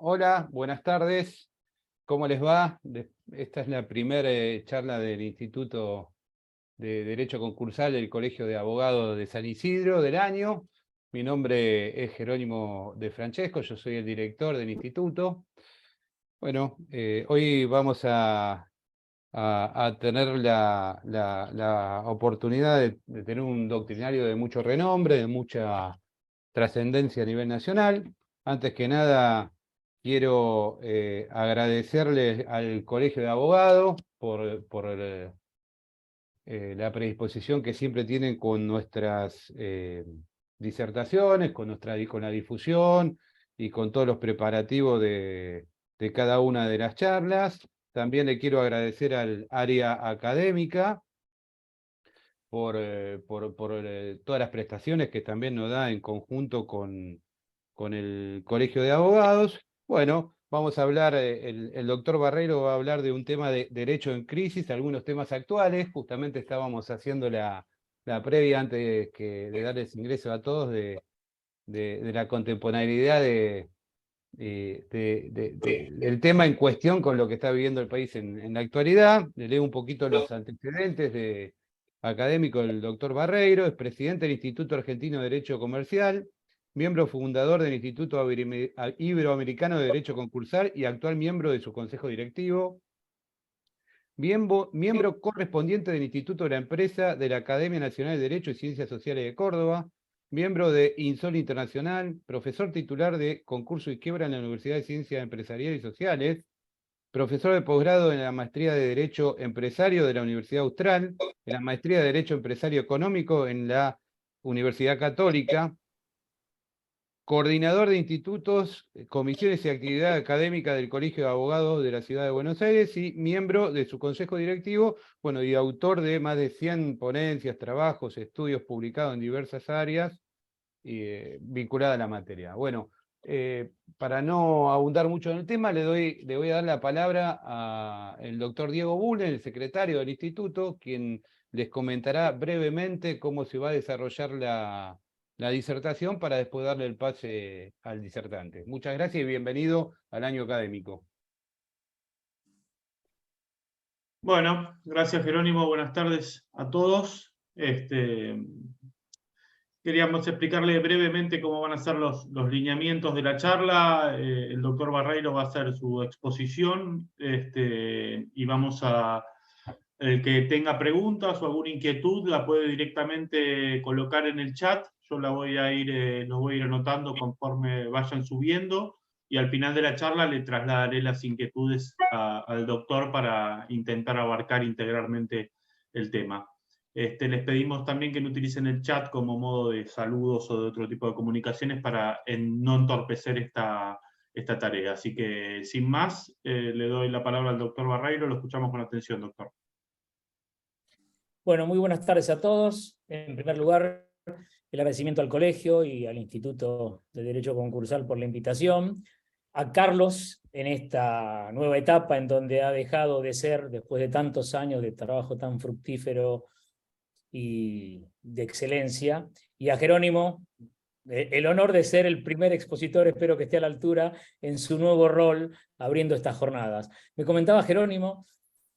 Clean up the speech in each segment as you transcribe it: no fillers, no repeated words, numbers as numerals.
Hola, buenas tardes. ¿Cómo les va? Esta es la primera charla del Instituto de Derecho Concursal del Colegio de Abogados de San Isidro del año. Mi nombre es Jerónimo de Francesco, yo soy el director del instituto. Bueno, hoy vamos a tener la oportunidad de tener un doctrinario de mucho renombre, de mucha trascendencia a nivel nacional. Antes que nada, quiero agradecerle al Colegio de Abogados por la predisposición que siempre tienen con nuestras disertaciones, con la difusión y con todos los preparativos de cada una de las charlas. También le quiero agradecer al área académica por todas las prestaciones que también nos da en conjunto con el Colegio de Abogados. Bueno, vamos a hablar, el doctor Barreiro va a hablar de un tema de derecho en crisis, algunos temas actuales. Justamente estábamos haciendo la previa antes de darles ingreso a todos de la contemporaneidad del tema en cuestión con lo que está viviendo el país en la actualidad. Le leo un poquito los antecedentes académico del doctor Barreiro. Es presidente del Instituto Argentino de Derecho Comercial, miembro fundador del Instituto Iberoamericano de Derecho Concursal y actual miembro de su consejo directivo. Miembro correspondiente del Instituto de la Empresa de la Academia Nacional de Derecho y Ciencias Sociales de Córdoba, miembro de INSOL Internacional, profesor titular de Concurso y Quiebra en la Universidad de Ciencias Empresariales y Sociales, profesor de posgrado en la Maestría de Derecho Empresario de la Universidad Austral, en la Maestría de Derecho Empresario Económico en la Universidad Católica, coordinador de institutos, comisiones y actividades académicas del Colegio de Abogados de la Ciudad de Buenos Aires y miembro de su consejo directivo, bueno, y autor de más de 100 ponencias, trabajos, estudios publicados en diversas áreas vinculadas a la materia. Bueno, para no abundar mucho en el tema, le voy a dar la palabra al doctor Diego Bullen, el secretario del instituto, quien les comentará brevemente cómo se va a desarrollar la disertación para después darle el pase al disertante. Muchas gracias y bienvenido al año académico. Bueno, gracias Jerónimo, buenas tardes a todos. Queríamos explicarle brevemente cómo van a ser los lineamientos de la charla. El doctor Barreiro va a hacer su exposición y vamos a... El que tenga preguntas o alguna inquietud la puede directamente colocar en el chat. Yo los voy a ir anotando conforme vayan subiendo y al final de la charla le trasladaré las inquietudes al doctor para intentar abarcar integralmente el tema. Les pedimos también que no utilicen el chat como modo de saludos o de otro tipo de comunicaciones para no entorpecer esta tarea. Así que, sin más, le doy la palabra al doctor Barreiro. Lo escuchamos con atención, doctor. Bueno, muy buenas tardes a todos. En primer lugar, el agradecimiento al colegio y al Instituto de Derecho Concursal por la invitación. A Carlos, en esta nueva etapa en donde ha dejado de ser, después de tantos años de trabajo tan fructífero y de excelencia. Y a Jerónimo, el honor de ser el primer expositor, espero que esté a la altura en su nuevo rol abriendo estas jornadas. Me comentaba Jerónimo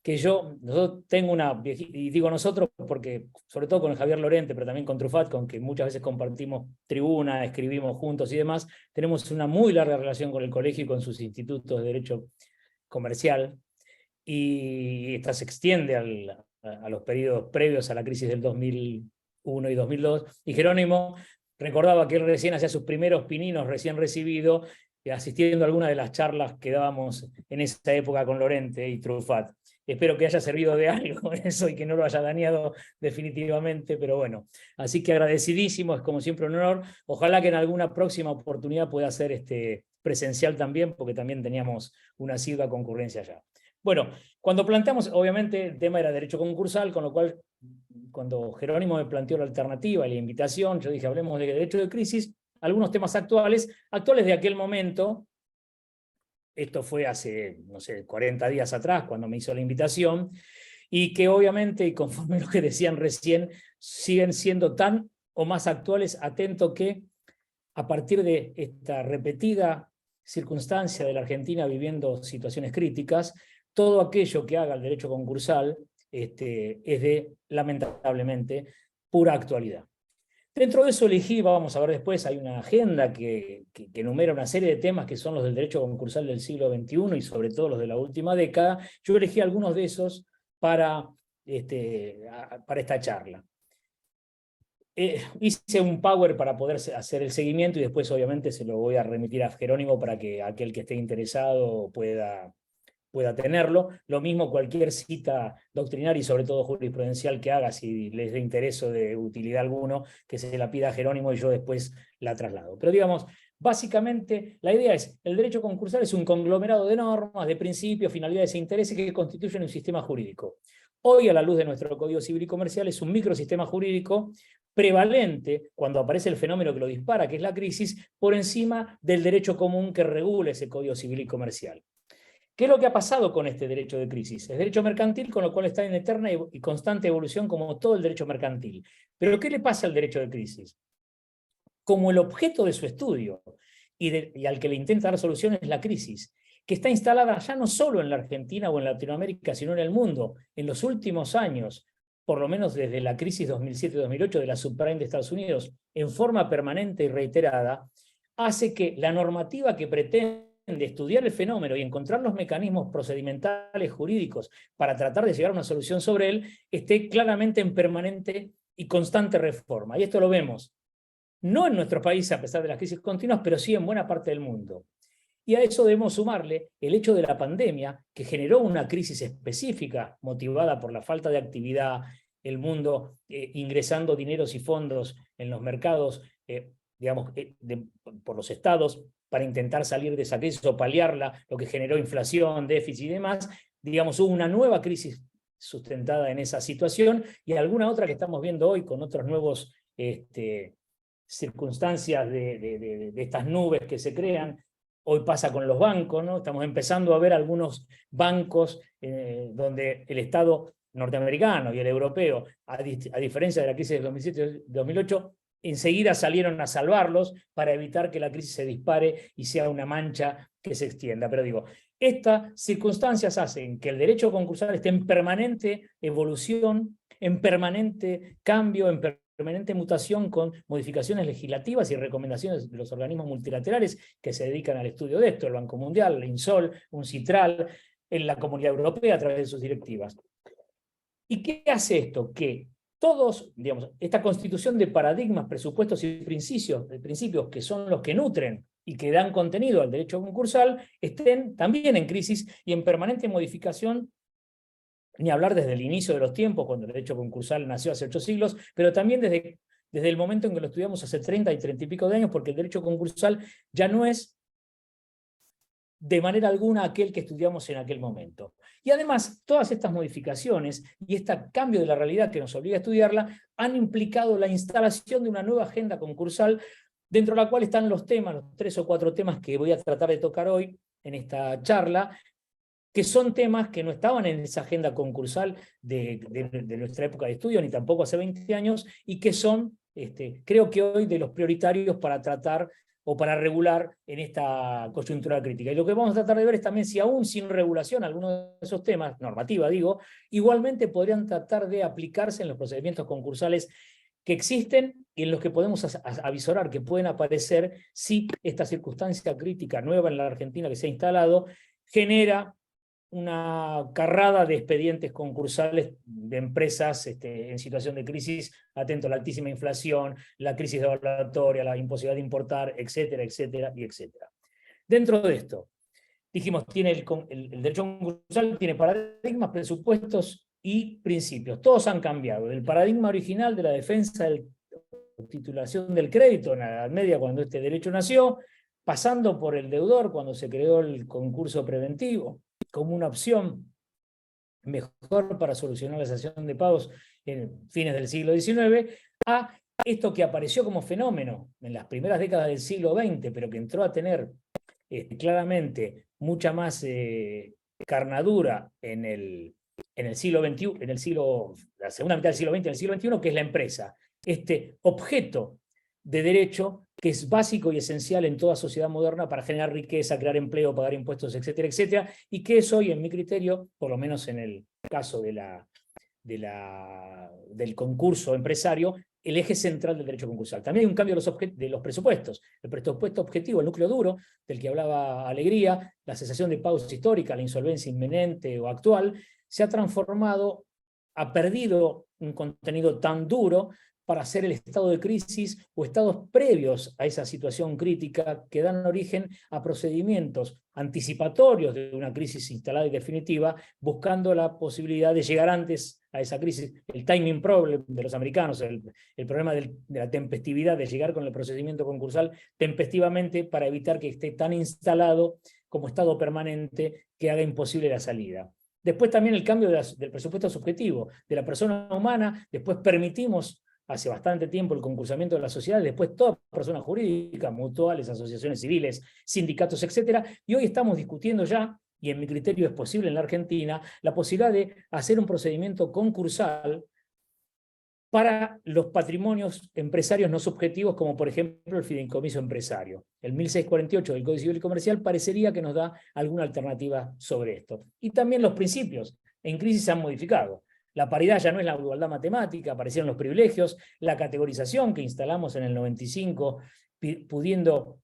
que nosotros tengo y digo nosotros porque, sobre todo con el Javier Lorente, pero también con Trufat, con que muchas veces compartimos tribuna, escribimos juntos y demás, tenemos una muy larga relación con el colegio y con sus institutos de derecho comercial, y esta se extiende a los periodos previos a la crisis del 2001 y 2002, y Jerónimo recordaba que él recién hacía sus primeros pininos, recién recibido, asistiendo a algunas de las charlas que dábamos en esa época con Lorente y Trufat. Espero que haya servido de algo eso y que no lo haya dañado definitivamente, pero bueno. Así que agradecidísimo, es como siempre un honor. Ojalá que en alguna próxima oportunidad pueda ser presencial también, porque también teníamos una asidua concurrencia allá. Bueno, cuando planteamos, obviamente el tema era derecho concursal, con lo cual cuando Jerónimo me planteó la alternativa y la invitación, yo dije, hablemos de derecho de crisis, algunos temas actuales de aquel momento. Esto fue hace, no sé, 40 días atrás, cuando me hizo la invitación, y que obviamente, y conforme lo que decían recién, siguen siendo tan o más actuales, atento que a partir de esta repetida circunstancia de la Argentina viviendo situaciones críticas, todo aquello que haga el derecho concursal es de, lamentablemente, pura actualidad. Dentro de eso elegí, vamos a ver después, hay una agenda que enumera una serie de temas que son los del derecho concursal del siglo XXI y sobre todo los de la última década. Yo elegí algunos de esos para esta charla. Hice un power para poder hacer el seguimiento y después obviamente se lo voy a remitir a Jerónimo para que aquel que esté interesado pueda tenerlo. Lo mismo cualquier cita doctrinaria y sobre todo jurisprudencial que haga, si les dé interés o de utilidad alguno, que se la pida a Jerónimo y yo después la traslado. Pero digamos, básicamente la idea es, el derecho concursal es un conglomerado de normas, de principios, finalidades e intereses que constituyen un sistema jurídico. Hoy, a la luz de nuestro Código Civil y Comercial, es un microsistema jurídico prevalente cuando aparece el fenómeno que lo dispara, que es la crisis, por encima del derecho común que regula ese Código Civil y Comercial. ¿Qué es lo que ha pasado con este derecho de crisis? Es derecho mercantil, con lo cual está en eterna y constante evolución como todo el derecho mercantil. Pero ¿qué le pasa al derecho de crisis? Como el objeto de su estudio y al que le intenta dar solución es la crisis, que está instalada ya no solo en la Argentina o en Latinoamérica, sino en el mundo. En los últimos años, por lo menos desde la crisis 2007-2008 de la subprime de Estados Unidos, en forma permanente y reiterada, hace que la normativa que pretende de estudiar el fenómeno y encontrar los mecanismos procedimentales jurídicos para tratar de llegar a una solución sobre él, esté claramente en permanente y constante reforma. Y esto lo vemos, no en nuestro país a pesar de las crisis continuas, pero sí en buena parte del mundo. Y a eso debemos sumarle el hecho de la pandemia, que generó una crisis específica motivada por la falta de actividad, el mundo ingresando dineros y fondos en los mercados, por los estados, para intentar salir de esa crisis o paliarla, lo que generó inflación, déficit y demás. Digamos, hubo una nueva crisis sustentada en esa situación y alguna otra que estamos viendo hoy con otros nuevos circunstancias de estas nubes que se crean. Hoy pasa con los bancos, ¿no? Estamos empezando a ver algunos bancos donde el Estado norteamericano y el europeo, a diferencia de la crisis del 2007-2008, enseguida salieron a salvarlos para evitar que la crisis se dispare y sea una mancha que se extienda. Pero digo, estas circunstancias hacen que el derecho concursal esté en permanente evolución, en permanente cambio, en permanente mutación, con modificaciones legislativas y recomendaciones de los organismos multilaterales que se dedican al estudio de esto, el Banco Mundial, el INSOL, UNCITRAL, en la Comunidad Europea a través de sus directivas. ¿Y qué hace esto? Que todos, digamos, esta constitución de paradigmas, presupuestos y principios que son los que nutren y que dan contenido al derecho concursal, estén también en crisis y en permanente modificación, ni hablar desde el inicio de los tiempos, cuando el derecho concursal nació hace 8 siglos, pero también desde el momento en que lo estudiamos hace 30 y 30 y pico de años, porque el derecho concursal ya no es de manera alguna aquel que estudiamos en aquel momento. Y además, todas estas modificaciones y este cambio de la realidad que nos obliga a estudiarla han implicado la instalación de una nueva agenda concursal, dentro de la cual están los temas, los 3 o 4 temas que voy a tratar de tocar hoy en esta charla, que son temas que no estaban en esa agenda concursal de nuestra época de estudio, ni tampoco hace 20 años, y que son, creo que hoy, de los prioritarios para tratar o para regular en esta coyuntura crítica. Y lo que vamos a tratar de ver es también si aún sin regulación algunos de esos temas, normativa digo, igualmente podrían tratar de aplicarse en los procedimientos concursales que existen y en los que podemos avisorar que pueden aparecer si esta circunstancia crítica nueva en la Argentina que se ha instalado genera una carrada de expedientes concursales de empresas en situación de crisis, atento a la altísima inflación, la crisis devaluatoria, la imposibilidad de importar, etcétera, etcétera, y etcétera. Dentro de esto, dijimos, tiene el derecho concursal tiene paradigmas, presupuestos y principios. Todos han cambiado. Del paradigma original de la defensa de la titulación del crédito en la Edad Media, cuando este derecho nació, pasando por el deudor, cuando se creó el concurso preventivo, como una opción mejor para solucionar la cesación de pagos en fines del siglo XIX, a esto que apareció como fenómeno en las primeras décadas del siglo XX, pero que entró a tener claramente mucha más carnadura en el siglo XXI, la segunda mitad del siglo XX y el siglo XXI, que es la empresa. Este objeto de derecho que es básico y esencial en toda sociedad moderna para generar riqueza, crear empleo, pagar impuestos, etcétera, etcétera, y que es hoy, en mi criterio, por lo menos en el caso del concurso empresario, el eje central del derecho concursal. También hay un cambio de los presupuestos. El presupuesto objetivo, el núcleo duro, del que hablaba Alegría, la cesación de pagos histórica, la insolvencia inminente o actual, se ha transformado, ha perdido un contenido tan duro para hacer el estado de crisis o estados previos a esa situación crítica que dan origen a procedimientos anticipatorios de una crisis instalada y definitiva, buscando la posibilidad de llegar antes a esa crisis. El timing problem de los americanos, el problema de la tempestividad, de llegar con el procedimiento concursal tempestivamente para evitar que esté tan instalado como estado permanente que haga imposible la salida. Después también el cambio del presupuesto subjetivo de la persona humana. Después permitimos hace bastante tiempo el concursamiento de la sociedad, después toda persona jurídica, mutuales, asociaciones civiles, sindicatos, etcétera, y hoy estamos discutiendo ya, y en mi criterio es posible en la Argentina, la posibilidad de hacer un procedimiento concursal para los patrimonios empresarios no subjetivos, como por ejemplo el fideicomiso empresario. El 1648 del Código Civil y Comercial parecería que nos da alguna alternativa sobre esto. Y también los principios en crisis se han modificado. La paridad ya no es la igualdad matemática, aparecieron los privilegios, la categorización que instalamos en el 95, pudiendo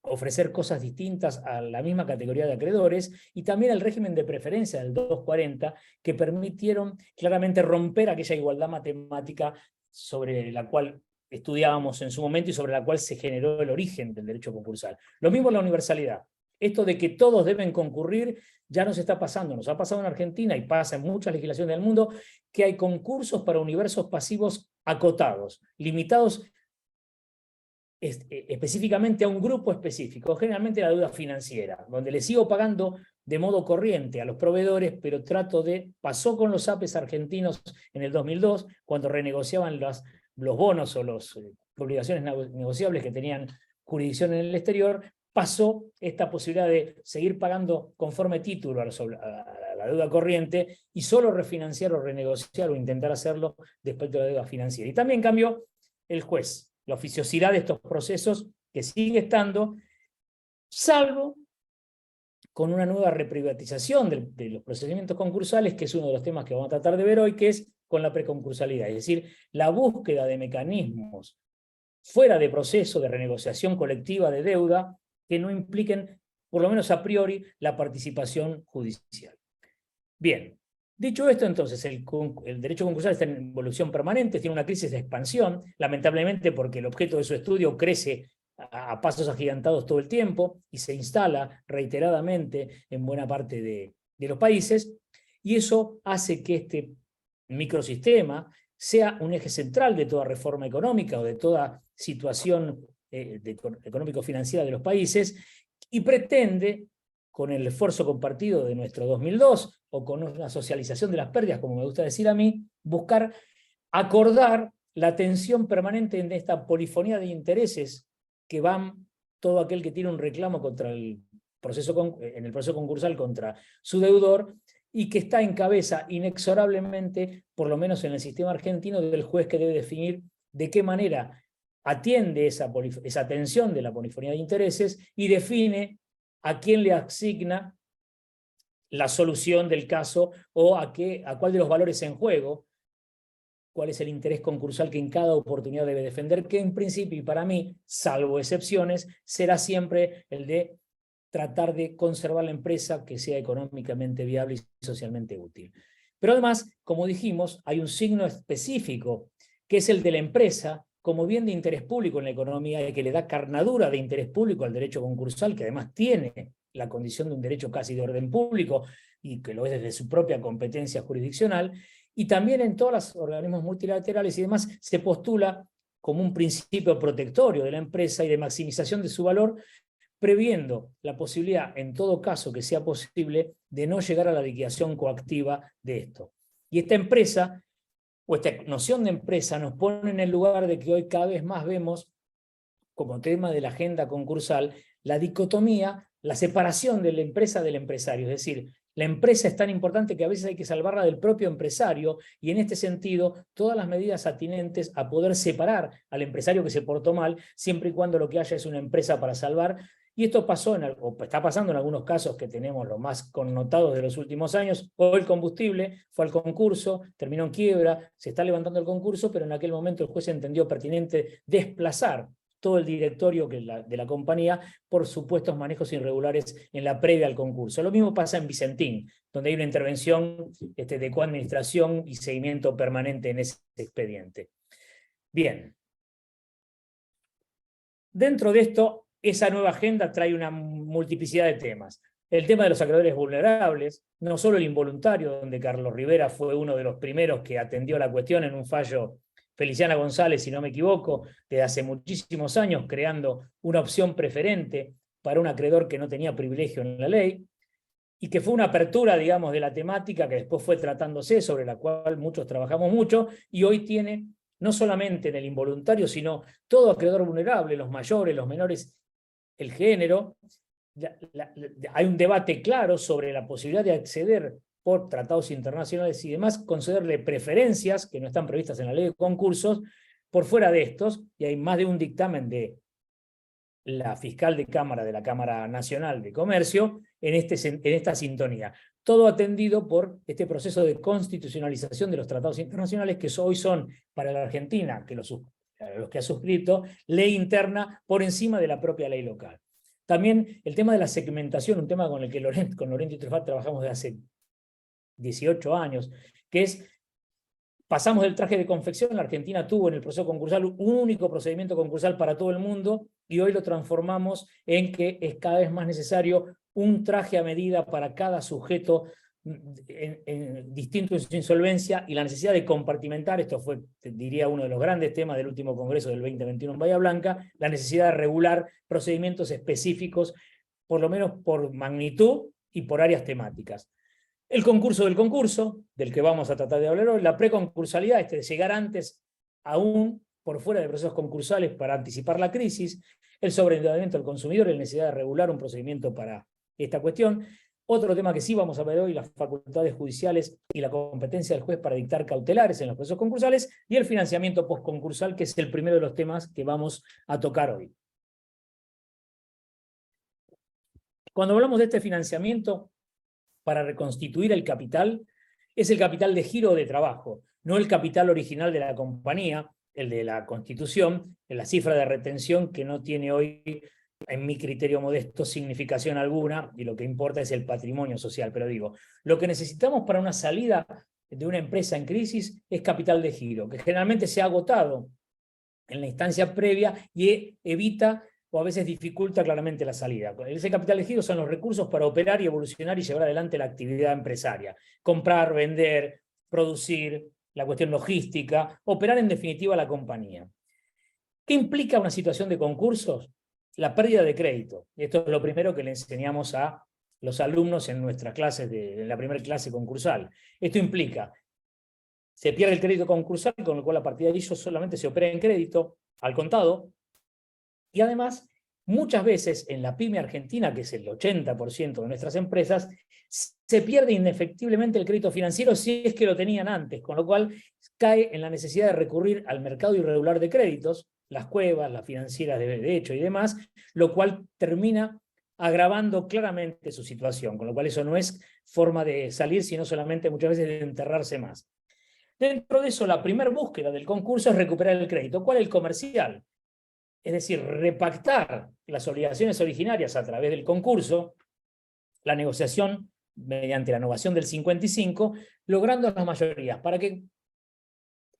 ofrecer cosas distintas a la misma categoría de acreedores, y también el régimen de preferencia del 240, que permitieron claramente romper aquella igualdad matemática sobre la cual estudiábamos en su momento y sobre la cual se generó el origen del derecho concursal. Lo mismo en la universalidad. Esto de que todos deben concurrir ya nos está pasando, nos ha pasado en Argentina y pasa en muchas legislaciones del mundo, que hay concursos para universos pasivos acotados, limitados específicamente a un grupo específico, generalmente la deuda financiera, donde le sigo pagando de modo corriente a los proveedores, pero pasó con los APEs argentinos en el 2002, cuando renegociaban los bonos o las obligaciones negociables que tenían jurisdicción en el exterior, pasó esta posibilidad de seguir pagando conforme título a la deuda corriente y solo refinanciar o renegociar o intentar hacerlo después de la deuda financiera. Y también cambió el juez, la oficiosidad de estos procesos, que sigue estando, salvo con una nueva reprivatización de los procedimientos concursales, que es uno de los temas que vamos a tratar de ver hoy, que es con la preconcursalidad, es decir, la búsqueda de mecanismos fuera de proceso de renegociación colectiva de deuda que no impliquen, por lo menos a priori, la participación judicial. Bien, dicho esto, entonces, el derecho concursal está en evolución permanente, tiene una crisis de expansión, lamentablemente porque el objeto de su estudio crece a pasos agigantados todo el tiempo y se instala reiteradamente en buena parte de los países, y eso hace que este microsistema sea un eje central de toda reforma económica o de toda situación económico-financiera de los países, y pretende, con el esfuerzo compartido de nuestro 2002, o con una socialización de las pérdidas, como me gusta decir a mí, buscar acordar la atención permanente en esta polifonía de intereses que van todo aquel que tiene un reclamo contra en el proceso concursal contra su deudor, y que está en cabeza inexorablemente, por lo menos en el sistema argentino, del juez que debe definir de qué manera atiende esa atención de la polifonía de intereses y define a quién le asigna la solución del caso o a cuál de los valores en juego, cuál es el interés concursal que en cada oportunidad debe defender, que en principio, y para mí, salvo excepciones, será siempre el de tratar de conservar la empresa que sea económicamente viable y socialmente útil. Pero además, como dijimos, hay un signo específico, que es el de la empresa como bien de interés público en la economía y que le da carnadura de interés público al derecho concursal, que además tiene la condición de un derecho casi de orden público y que lo es desde su propia competencia jurisdiccional, y también en todos los organismos multilaterales y demás se postula como un principio protectorio de la empresa y de maximización de su valor, previendo la posibilidad, en todo caso que sea posible, de no llegar a la liquidación coactiva de esto. Y esta empresa, o esta noción de empresa, nos pone en el lugar de que hoy cada vez más vemos, como tema de la agenda concursal, la dicotomía, la separación de la empresa del empresario. Es decir, La empresa es tan importante que a veces hay que salvarla del propio empresario, y en este sentido, todas las medidas atinentes a poder separar al empresario que se portó mal, siempre y cuando lo que haya es una empresa para salvar. Y esto pasó, o está pasando en algunos casos que tenemos los más connotados de los últimos años. Hoy el combustible fue al concurso, terminó en quiebra, se está levantando el concurso, pero en aquel momento el juez entendió pertinente desplazar todo el directorio de la compañía por supuestos manejos irregulares en la previa al concurso. Lo mismo pasa en Vicentín, donde hay una intervención de coadministración y seguimiento permanente en ese expediente. Bien. Dentro de esto, esa nueva agenda trae una multiplicidad de temas. El tema de los acreedores vulnerables, no solo el involuntario, donde Carlos Rivera fue uno de los primeros que atendió la cuestión en un fallo Feliciana González, si no me equivoco, de hace muchísimos años, creando una opción preferente para un acreedor que no tenía privilegio en la ley, y que fue una apertura, digamos, de la temática que después fue tratándose, sobre la cual muchos trabajamos mucho, y hoy tiene, no solamente en el involuntario, sino todo acreedor vulnerable, los mayores, los menores, el género. Hay un debate claro sobre la posibilidad de acceder por tratados internacionales y demás, concederle preferencias que no están previstas en la ley de concursos por fuera de estos, y hay más de un dictamen de la fiscal de Cámara de la Cámara Nacional de Comercio en esta sintonía. Todo atendido por este proceso de constitucionalización de los tratados internacionales, que hoy son para la Argentina, que los que ha suscrito, ley interna por encima de la propia ley local. También el tema de la segmentación, un tema con el que con Lorente y Truffaut trabajamos desde hace 18 años, que es, pasamos del traje de confección. La Argentina tuvo en el proceso concursal un único procedimiento concursal para todo el mundo, y hoy lo transformamos en que es cada vez más necesario un traje a medida para cada sujeto distinto en su insolvencia, y la necesidad de compartimentar. Esto fue, diría, uno de los grandes temas del último congreso del 2021 en Bahía Blanca, la necesidad de regular procedimientos específicos, por lo menos por magnitud y por áreas temáticas. El concurso del concurso, del que vamos a tratar de hablar hoy, la preconcursalidad, de llegar antes, aún por fuera de procesos concursales, para anticipar la crisis, el sobreendeudamiento del consumidor y la necesidad de regular un procedimiento para esta cuestión. Otro tema que sí vamos a ver hoy, las facultades judiciales y la competencia del juez para dictar cautelares en los procesos concursales, y el financiamiento postconcursal, que es el primero de los temas que vamos a tocar hoy. Cuando hablamos de este financiamiento para reconstituir el capital, es el capital de giro de trabajo, no el capital original de la compañía, el de la Constitución, en la cifra de retención, que no tiene hoy, en mi criterio modesto, significación alguna, y lo que importa es el patrimonio social. Pero digo, lo que necesitamos para una salida de una empresa en crisis es capital de giro, que generalmente se ha agotado en la instancia previa y evita o a veces dificulta claramente la salida. Ese capital de giro son los recursos para operar y evolucionar y llevar adelante la actividad empresaria. Comprar, vender, producir, la cuestión logística, operar en definitiva la compañía. ¿Qué implica una situación de concursos? La pérdida de crédito. Esto es lo primero que le enseñamos a los alumnos en nuestras clases, en la primera clase concursal. Esto implica, se pierde el crédito concursal, con lo cual a partir de ahí solamente se opera en crédito, al contado, y además, muchas veces en la pyme argentina, que es el 80% de nuestras empresas, se pierde indefectiblemente el crédito financiero si es que lo tenían antes, con lo cual cae en la necesidad de recurrir al mercado irregular de créditos, las cuevas, las financieras de hecho y demás, lo cual termina agravando claramente su situación, con lo cual eso no es forma de salir, sino solamente muchas veces de enterrarse más. Dentro de eso, la primera búsqueda del concurso es recuperar el crédito. ¿Cuál es el comercial? Es decir, repactar las obligaciones originarias a través del concurso, la negociación mediante la innovación del 55, logrando las mayorías, para que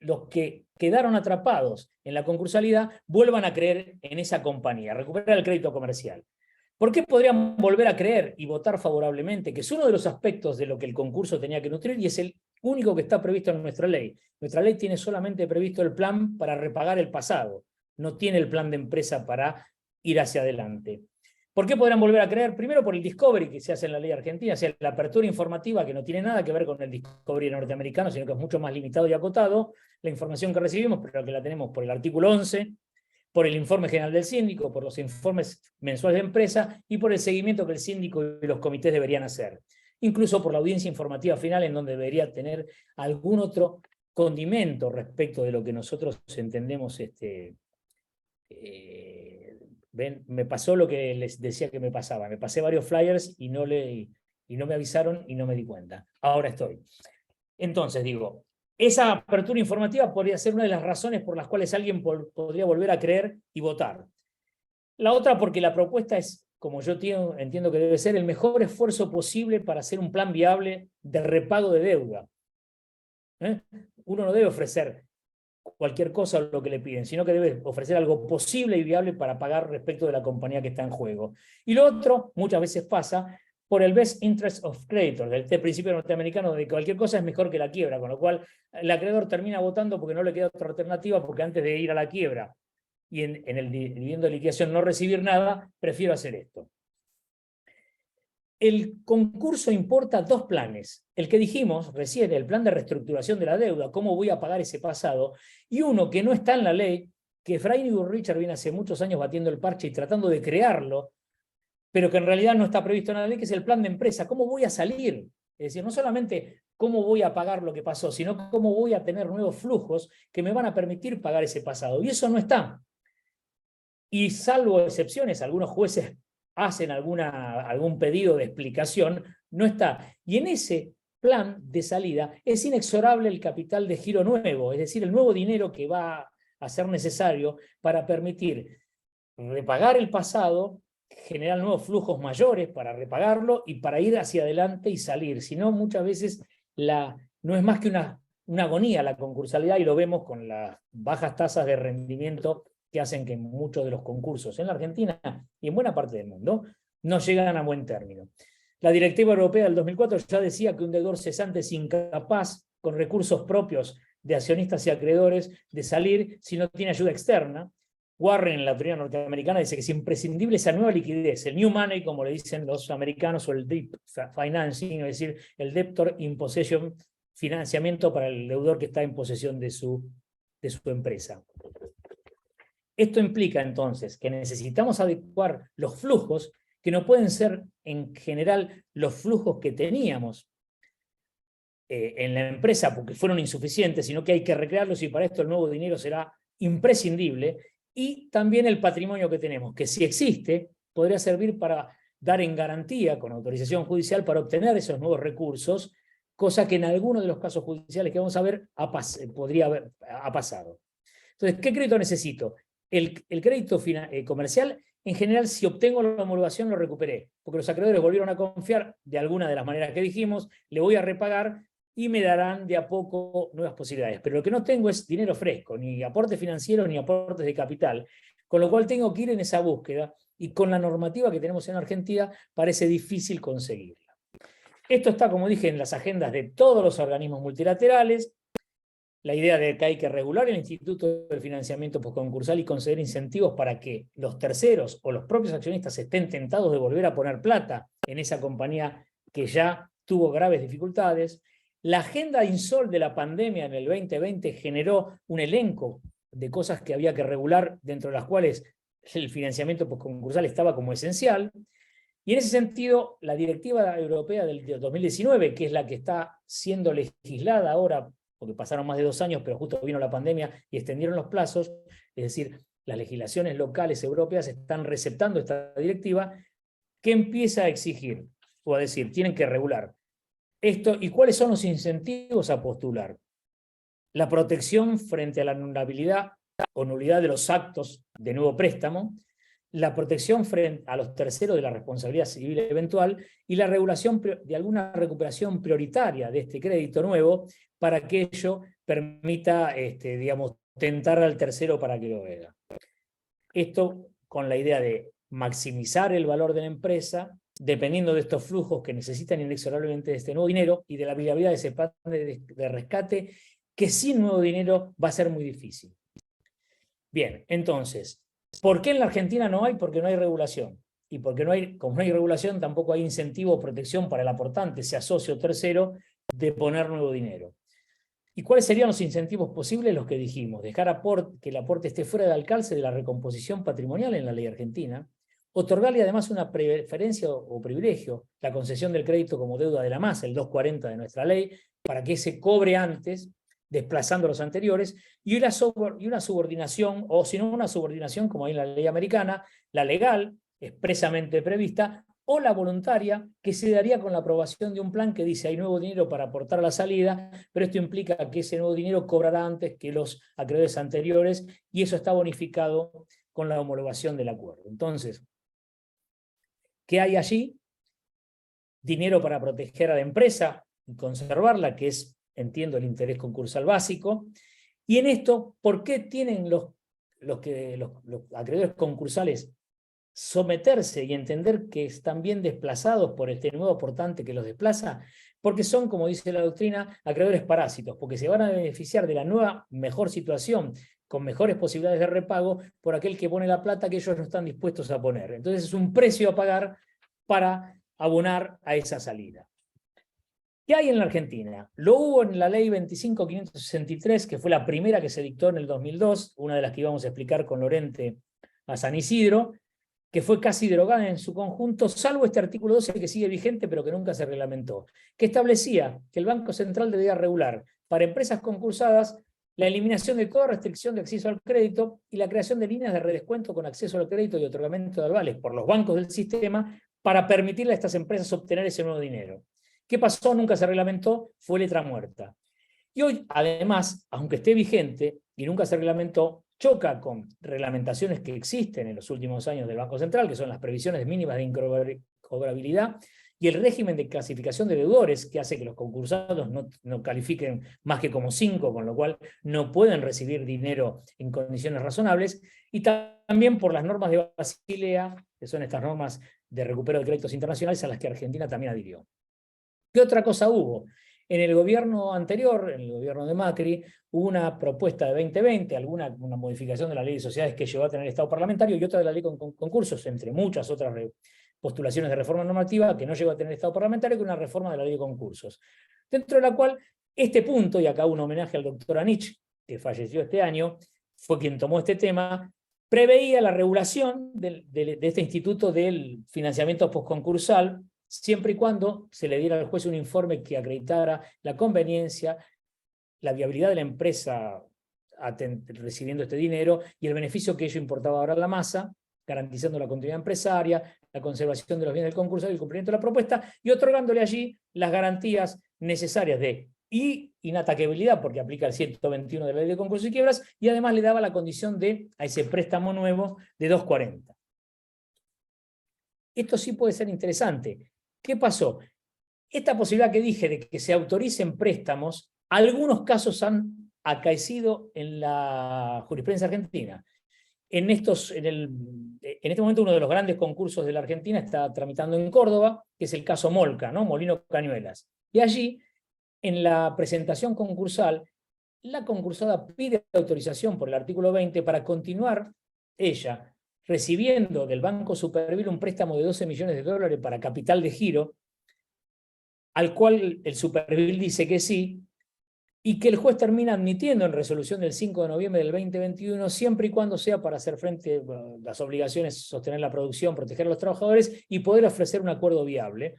los que quedaron atrapados en la concursalidad vuelvan a creer en esa compañía, recuperar el crédito comercial. ¿Por qué podrían volver a creer y votar favorablemente? Que es uno de los aspectos de lo que el concurso tenía que nutrir, y es el único que está previsto en nuestra ley. Nuestra ley tiene solamente previsto el plan para repagar el pasado, no tiene el plan de empresa para ir hacia adelante. ¿Por qué podrán volver a creer? Primero por el discovery que se hace en la ley argentina, o sea, la apertura informativa, que no tiene nada que ver con el discovery norteamericano, sino que es mucho más limitado y acotado, la información que recibimos, pero que la tenemos por el artículo 11, por el informe general del síndico, por los informes mensuales de empresa y por el seguimiento que el síndico y los comités deberían hacer. incluso por la audiencia informativa final, en donde debería tener algún otro condimento respecto de lo que nosotros entendemos. Me pasó lo que les decía que me pasaba. Me pasé varios flyers y no me avisaron y no me di cuenta. Ahora estoy. Entonces digo, esa apertura informativa podría ser una de las razones por las cuales alguien podría volver a creer y votar. La otra porque la propuesta es, como yo entiendo que debe ser, el mejor esfuerzo posible para hacer un plan viable de repago de deuda. Uno no debe ofrecer cualquier cosa o lo que le piden, sino que debe ofrecer algo posible y viable para pagar respecto de la compañía que está en juego. Y lo otro, muchas veces pasa por el best interest of creditors, del principio norteamericano de que cualquier cosa es mejor que la quiebra, con lo cual el acreedor termina votando porque no le queda otra alternativa, porque antes de ir a la quiebra y en el dividendo de liquidación no recibir nada, prefiero hacer esto. El concurso importa dos planes. El que dijimos recién, el plan de reestructuración de la deuda, cómo voy a pagar ese pasado, y uno que no está en la ley, que Efraín Iburrichar viene hace muchos años batiendo el parche y tratando de crearlo, pero que en realidad no está previsto en la ley, que es el plan de empresa. ¿Cómo voy a salir? Es decir, no solamente cómo voy a pagar lo que pasó, sino cómo voy a tener nuevos flujos que me van a permitir pagar ese pasado. Y eso no está. Y salvo excepciones, algunos jueces hacen algún pedido de explicación, no está. Y en ese plan de salida es inexorable el capital de giro nuevo, es decir, el nuevo dinero que va a ser necesario para permitir repagar el pasado, generar nuevos flujos mayores para repagarlo y para ir hacia adelante y salir. Si no, muchas veces no es más que una agonía la concursalidad, y lo vemos con las bajas tasas de rendimiento que hacen que muchos de los concursos en la Argentina y en buena parte del mundo no llegan a buen término. La Directiva Europea del 2004 ya decía que un deudor cesante es incapaz, con recursos propios de accionistas y acreedores, de salir si no tiene ayuda externa. Warren, en la autoridad norteamericana, dice que es imprescindible esa nueva liquidez, el new money, como le dicen los americanos, o el deep financing, es decir, el debtor in possession, financiamiento para el deudor que está en posesión de su empresa. Esto implica entonces que necesitamos adecuar los flujos, que no pueden ser en general los flujos que teníamos en la empresa porque fueron insuficientes, sino que hay que recrearlos, y para esto el nuevo dinero será imprescindible, y también el patrimonio que tenemos, que si existe, podría servir para dar en garantía, con autorización judicial, para obtener esos nuevos recursos, cosa que en algunos de los casos judiciales que vamos a ver ha pasado. Entonces, ¿qué crédito necesito? El crédito comercial, en general, si obtengo la homologación, lo recuperé, porque los acreedores volvieron a confiar de alguna de las maneras que dijimos, le voy a repagar y me darán de a poco nuevas posibilidades. Pero lo que no tengo es dinero fresco, ni aportes financieros, ni aportes de capital, con lo cual tengo que ir en esa búsqueda, y con la normativa que tenemos en Argentina parece difícil conseguirla. Esto está, como dije, en las agendas de todos los organismos multilaterales. La idea de que hay que regular el Instituto del Financiamiento Postconcursal y conceder incentivos para que los terceros o los propios accionistas estén tentados de volver a poner plata en esa compañía que ya tuvo graves dificultades. La agenda INSOL de la pandemia en el 2020 generó un elenco de cosas que había que regular, dentro de las cuales el financiamiento postconcursal estaba como esencial. Y en ese sentido, la Directiva Europea del 2019, que es la que está siendo legislada ahora, porque pasaron más de 2 años, pero justo vino la pandemia y extendieron los plazos, es decir, las legislaciones locales europeas están receptando esta directiva, que empieza a exigir, o a decir, tienen que regular esto. ¿Y cuáles son los incentivos a postular? La protección frente a la anulabilidad o nulidad de los actos de nuevo préstamo, la protección frente a los terceros de la responsabilidad civil eventual, y la regulación de alguna recuperación prioritaria de este crédito nuevo, para que ello permita, digamos, tentar al tercero para que lo haga. Esto con la idea de maximizar el valor de la empresa, dependiendo de estos flujos que necesitan inexorablemente de este nuevo dinero y de la viabilidad de ese plan de rescate, que sin nuevo dinero va a ser muy difícil. Bien, entonces, ¿por qué en la Argentina no hay? Porque no hay regulación. Y porque como no hay regulación, tampoco hay incentivo o protección para el aportante, sea socio o tercero, de poner nuevo dinero. ¿Y cuáles serían los incentivos posibles? Los que dijimos: dejar que el aporte esté fuera del alcance de la recomposición patrimonial en la ley argentina, otorgarle además una preferencia o privilegio, la concesión del crédito como deuda de la masa, el 240 de nuestra ley, para que se cobre antes, desplazando los anteriores, y una subordinación, o si no una subordinación como hay en la ley americana, la legal, expresamente prevista, o la voluntaria, que se daría con la aprobación de un plan que dice hay nuevo dinero para aportar a la salida, pero esto implica que ese nuevo dinero cobrará antes que los acreedores anteriores, y eso está bonificado con la homologación del acuerdo. Entonces, ¿qué hay allí? Dinero para proteger a la empresa y conservarla, que es, entiendo, el interés concursal básico. Y en esto, ¿por qué tienen los acreedores concursales someterse y entender que están bien desplazados por este nuevo aportante que los desplaza? Porque son, como dice la doctrina, acreedores parásitos, porque se van a beneficiar de la nueva, mejor situación, con mejores posibilidades de repago, por aquel que pone la plata que ellos no están dispuestos a poner. Entonces es un precio a pagar para abonar a esa salida. ¿Qué hay en la Argentina? Lo hubo en la ley 25.563, que fue la primera que se dictó en el 2002, una de las que íbamos a explicar con Lorente a San Isidro, que fue casi derogada en su conjunto, salvo este artículo 12 que sigue vigente, pero que nunca se reglamentó, que establecía que el Banco Central debía regular para empresas concursadas la eliminación de toda restricción de acceso al crédito y la creación de líneas de redescuento con acceso al crédito y otorgamiento de avales por los bancos del sistema para permitirle a estas empresas obtener ese nuevo dinero. ¿Qué pasó? Nunca se reglamentó, fue letra muerta. Y hoy, además, aunque esté vigente y nunca se reglamentó, choca con reglamentaciones que existen en los últimos años del Banco Central, que son las previsiones mínimas de incobrabilidad y el régimen de clasificación de deudores, que hace que los concursados no califiquen más que como 5, con lo cual no pueden recibir dinero en condiciones razonables, y también por las normas de Basilea, que son estas normas de recupero de créditos internacionales a las que Argentina también adhirió. ¿Qué otra cosa hubo? En el gobierno anterior, en el gobierno de Macri, hubo una propuesta de 2020, una modificación de la ley de sociedades que llevó a tener Estado parlamentario y otra de la ley con concursos, entre muchas otras postulaciones de reforma normativa que no llegó a tener Estado parlamentario, que una reforma de la ley de concursos. Dentro de la cual este punto, y acá un homenaje al doctor Anich, que falleció este año, fue quien tomó este tema, preveía la regulación de este instituto del financiamiento postconcursal, siempre y cuando se le diera al juez un informe que acreditara la conveniencia, la viabilidad de la empresa recibiendo este dinero y el beneficio que ello importaba ahora a la masa, garantizando la continuidad empresaria, la conservación de los bienes del concurso y el cumplimiento de la propuesta, y otorgándole allí las garantías necesarias de inataquabilidad, porque aplica el 121 de la ley de concursos y quiebras, y además le daba la condición a ese préstamo nuevo de 240. Esto sí puede ser interesante. ¿Qué pasó? Esta posibilidad que dije de que se autoricen préstamos, algunos casos han acaecido en la jurisprudencia argentina. En este momento uno de los grandes concursos de la Argentina está tramitando en Córdoba, que es el caso Molca, ¿no? Molino Cañuelas. Y allí, en la presentación concursal, la concursada pide autorización por el artículo 20 para continuar ella recibiendo del Banco Superville un préstamo de $12 millones para capital de giro, al cual el Superville dice que sí, y que el juez termina admitiendo en resolución del 5 de noviembre del 2021, siempre y cuando sea para hacer frente a las obligaciones, sostener la producción, proteger a los trabajadores y poder ofrecer un acuerdo viable,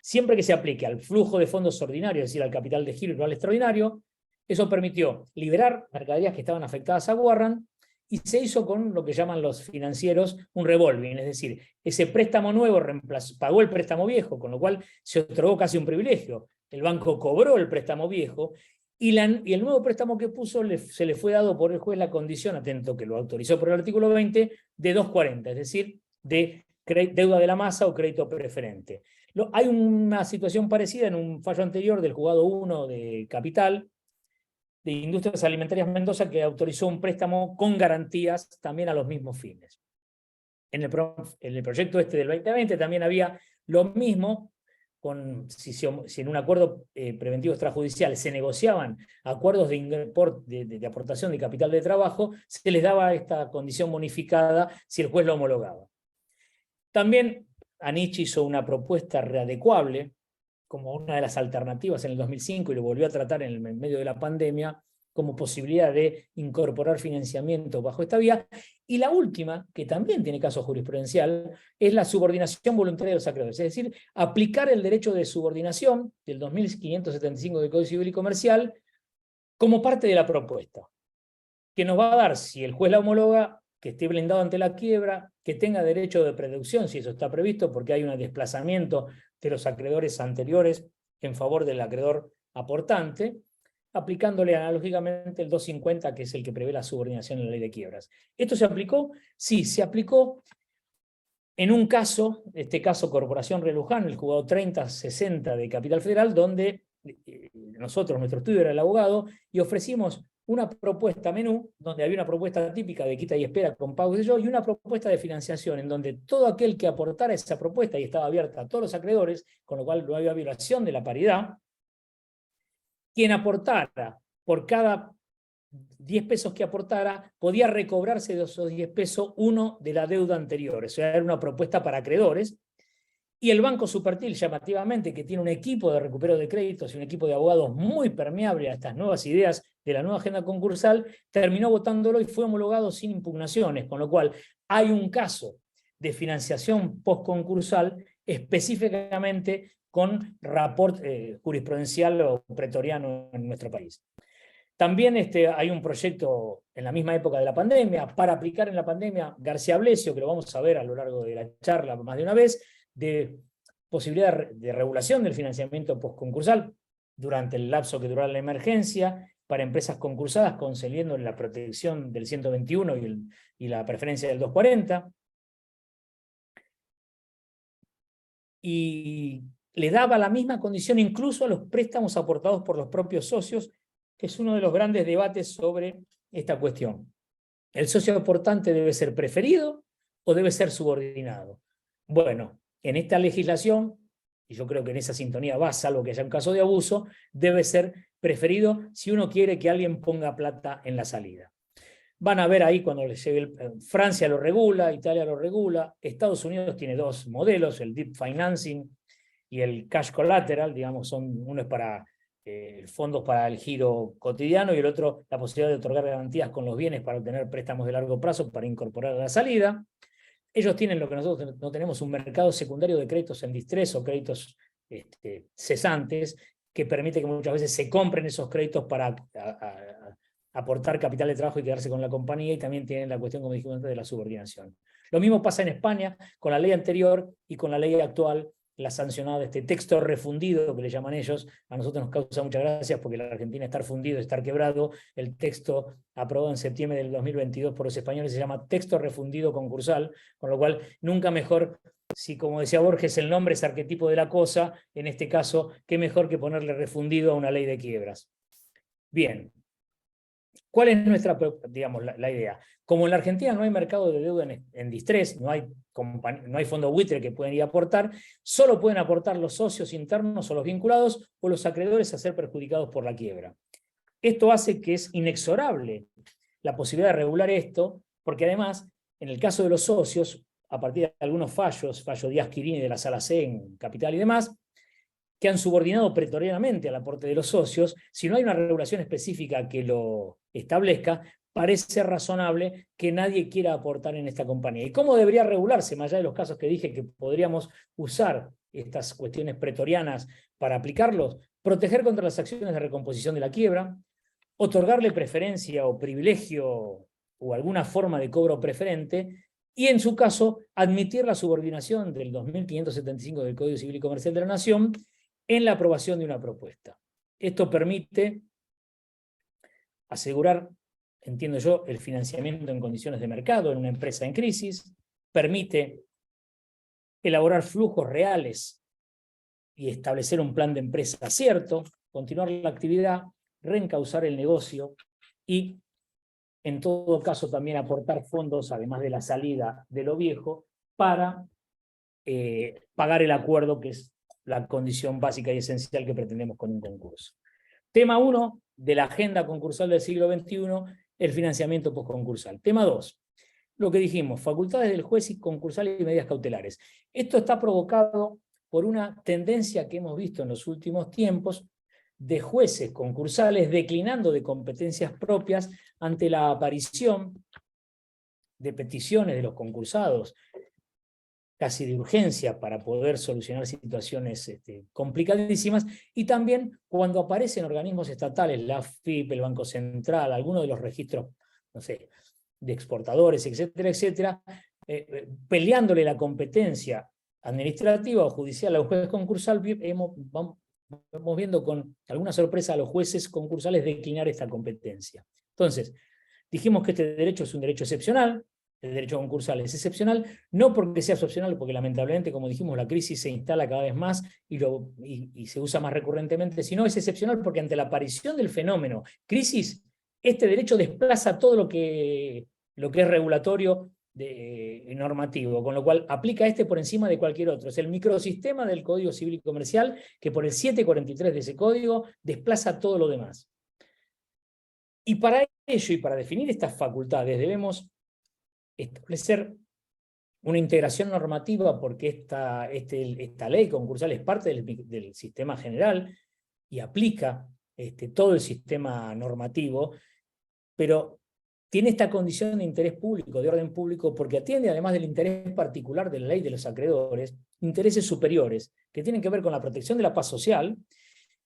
siempre que se aplique al flujo de fondos ordinarios, es decir, al capital de giro y no al extraordinario. Eso permitió liberar mercaderías que estaban afectadas a Warren, y se hizo con lo que llaman los financieros un revolving, es decir, ese préstamo nuevo pagó el préstamo viejo, con lo cual se otorgó casi un privilegio. El banco cobró el préstamo viejo, y el nuevo préstamo que puso se le fue dado por el juez la condición, atento que lo autorizó por el artículo 20, de 240, es decir, de deuda de la masa o crédito preferente. Hay una situación parecida en un fallo anterior del juzgado 1 de Capital, de Industrias Alimentarias Mendoza, que autorizó un préstamo con garantías también a los mismos fines. En el proyecto este del 2020 también había lo mismo, si en un acuerdo preventivo extrajudicial se negociaban acuerdos de aportación de capital de trabajo, se les daba esta condición bonificada si el juez lo homologaba. También Anich hizo una propuesta readecuable como una de las alternativas en el 2005 y lo volvió a tratar en el medio de la pandemia, como posibilidad de incorporar financiamiento bajo esta vía. Y la última, que también tiene caso jurisprudencial, es la subordinación voluntaria de los acreedores, es decir, aplicar el derecho de subordinación del 2575 del Código Civil y Comercial como parte de la propuesta, que nos va a dar, si el juez la homologa, que esté blindado ante la quiebra, que tenga derecho de prededucción, si eso está previsto, porque hay un desplazamiento de los acreedores anteriores en favor del acreedor aportante, aplicándole analógicamente el 250, que es el que prevé la subordinación en la ley de quiebras. ¿Esto se aplicó? Sí, se aplicó en un caso, este caso Corporación Río Luján, el juzgado 3060 de Capital Federal, donde nosotros, nuestro estudio era el abogado, y ofrecimos una propuesta menú, donde había una propuesta típica de quita y espera con pago y una propuesta de financiación, en donde todo aquel que aportara esa propuesta, y estaba abierta a todos los acreedores, con lo cual no había violación de la paridad, quien aportara por cada 10 pesos que aportara, podía recobrarse de esos 10 pesos uno de la deuda anterior. O sea, era una propuesta para acreedores. Y el Banco Supertil, llamativamente, que tiene un equipo de recupero de créditos y un equipo de abogados muy permeable a estas nuevas ideas de la nueva agenda concursal, terminó votándolo y fue homologado sin impugnaciones, con lo cual hay un caso de financiación postconcursal específicamente con rapport jurisprudencial o pretoriano en nuestro país. También hay un proyecto en la misma época de la pandemia, para aplicar en la pandemia, García Blesio, que lo vamos a ver a lo largo de la charla más de una vez, de posibilidad de regulación del financiamiento postconcursal durante el lapso que durara la emergencia, para empresas concursadas, concediendo la protección del 121 y la preferencia del 240. Y le daba la misma condición incluso a los préstamos aportados por los propios socios, que es uno de los grandes debates sobre esta cuestión. ¿El socio aportante debe ser preferido o debe ser subordinado? Bueno, en esta legislación, y yo creo que en esa sintonía va, salvo que haya un caso de abuso, debe ser preferido si uno quiere que alguien ponga plata en la salida. Van a ver ahí cuando les llegue Francia lo regula, Italia lo regula, Estados Unidos tiene dos modelos, el deep financing y el cash collateral, digamos, uno es para fondos para el giro cotidiano y el otro la posibilidad de otorgar garantías con los bienes para obtener préstamos de largo plazo para incorporar a la salida. Ellos tienen lo que nosotros no tenemos, un mercado secundario de créditos en distrés o créditos cesantes, que permite que muchas veces se compren esos créditos para aportar capital de trabajo y quedarse con la compañía, y también tienen la cuestión, como dijimos antes, de la subordinación. Lo mismo pasa en España con la ley anterior y con la ley actual, la sancionada de este texto refundido, que le llaman ellos. A nosotros nos causa muchas gracias porque la Argentina estar fundido, estar quebrado. El texto aprobado en septiembre del 2022 por los españoles se llama texto refundido concursal, con lo cual nunca mejor, si como decía Borges, el nombre es arquetipo de la cosa, en este caso, qué mejor que ponerle refundido a una ley de quiebras. Bien. ¿Cuál es nuestra, digamos, la idea? Como en la Argentina no hay mercado de deuda en distrés, no hay fondo buitre que pueden ir a aportar, solo pueden aportar los socios internos o los vinculados o los acreedores a ser perjudicados por la quiebra. Esto hace que es inexorable la posibilidad de regular esto, porque además, en el caso de los socios, a partir de algunos fallos, fallo Díaz-Quirini de la Sala C en Capital y demás, que han subordinado pretorianamente al aporte de los socios, si no hay una regulación específica que lo establezca, parece razonable que nadie quiera aportar en esta compañía. ¿Y cómo debería regularse? Más allá de los casos que dije que podríamos usar estas cuestiones pretorianas para aplicarlos, proteger contra las acciones de recomposición de la quiebra, otorgarle preferencia o privilegio o alguna forma de cobro preferente, y en su caso admitir la subordinación del 2575 del Código Civil y Comercial de la Nación en la aprobación de una propuesta. Esto permite asegurar, entiendo yo, el financiamiento en condiciones de mercado en una empresa en crisis, permite elaborar flujos reales y establecer un plan de empresa cierto, continuar la actividad, reencauzar el negocio y, en todo caso, también aportar fondos, además de la salida de lo viejo, para pagar el acuerdo, que es la condición básica y esencial que pretendemos con un concurso. Tema 1 de la agenda concursal del siglo XXI, el financiamiento postconcursal. Tema 2, lo que dijimos, facultades del juez y concursal y medidas cautelares. Esto está provocado por una tendencia que hemos visto en los últimos tiempos, de jueces concursales declinando de competencias propias ante la aparición de peticiones de los concursados, casi de urgencia para poder solucionar situaciones complicadísimas, y también cuando aparecen organismos estatales, la AFIP, el Banco Central, algunos de los registros, no sé, de exportadores, etcétera, etcétera, peleándole la competencia administrativa o judicial a un juez concursal, vamos viendo con alguna sorpresa a los jueces concursales declinar esta competencia. Entonces, dijimos que este derecho es un derecho excepcional. El derecho concursal es excepcional, no porque sea excepcional, porque lamentablemente, como dijimos, la crisis se instala cada vez más y se usa más recurrentemente, sino es excepcional porque ante la aparición del fenómeno crisis, este derecho desplaza todo lo que es regulatorio normativo, con lo cual aplica este por encima de cualquier otro. Es el microsistema del Código Civil y Comercial que por el 743 de ese código desplaza todo lo demás. Y para ello y para definir estas facultades debemos establecer una integración normativa, porque esta ley concursal es parte del sistema general y aplica todo el sistema normativo, pero tiene esta condición de interés público, de orden público, porque atiende, además del interés particular de la ley de los acreedores, intereses superiores, que tienen que ver con la protección de la paz social,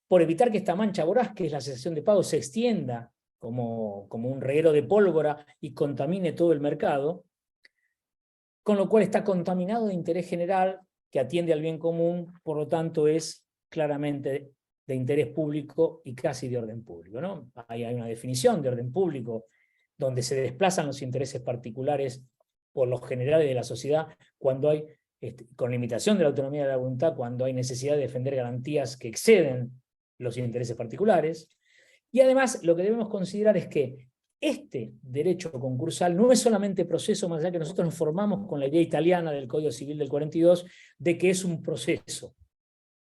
por evitar que esta mancha voraz, que es la cesación de pago, se extienda como un reguero de pólvora y contamine todo el mercado, con lo cual está contaminado de interés general que atiende al bien común, por lo tanto es claramente de interés público y casi de orden público, ¿no? Hay una definición de orden público donde se desplazan los intereses particulares por los generales de la sociedad cuando hay, con limitación de la autonomía de la voluntad, cuando hay necesidad de defender garantías que exceden los intereses particulares. Y además lo que debemos considerar es que este derecho concursal no es solamente proceso, más allá que nosotros nos formamos con la idea italiana del Código Civil del 42, de que es un proceso.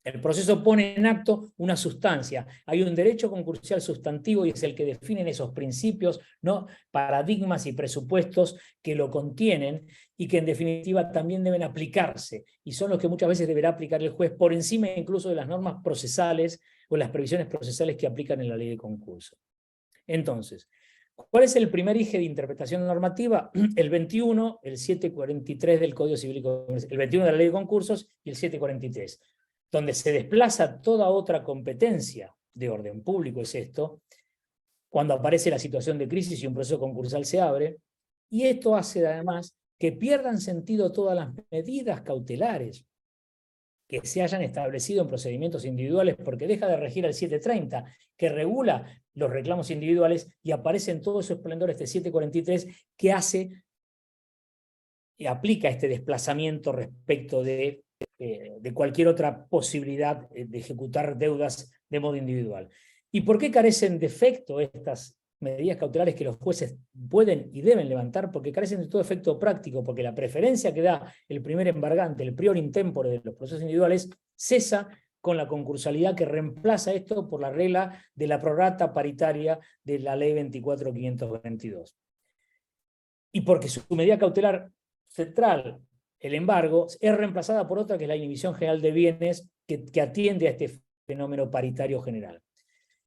El proceso pone en acto una sustancia. Hay un derecho concursal sustantivo y es el que define esos principios, ¿no? Paradigmas y presupuestos que lo contienen y que en definitiva también deben aplicarse. Y son los que muchas veces deberá aplicar el juez por encima incluso de las normas procesales o las previsiones procesales que aplican en la ley de concurso. Entonces, ¿cuál es el primer eje de interpretación normativa? El 21, el 743 del Código Civil y Comercial, el 21 de la ley de concursos y el 743. Donde se desplaza toda otra competencia de orden público, es esto, cuando aparece la situación de crisis y un proceso concursal se abre, y esto hace además que pierdan sentido todas las medidas cautelares que se hayan establecido en procedimientos individuales, porque deja de regir el 730, que regula los reclamos individuales, y aparece en todo su esplendor este 743, que hace y aplica este desplazamiento respecto de cualquier otra posibilidad de ejecutar deudas de modo individual. ¿Y por qué carecen de efecto estas medidas cautelares que los jueces pueden y deben levantar? Porque carecen de todo efecto práctico, porque la preferencia que da el primer embargante, el prior in tempore de los procesos individuales, cesa con la concursalidad que reemplaza esto por la regla de la prorata paritaria de la ley 24.522. Y porque su medida cautelar central, el embargo, es reemplazada por otra que es la inhibición general de bienes que atiende a este fenómeno paritario general.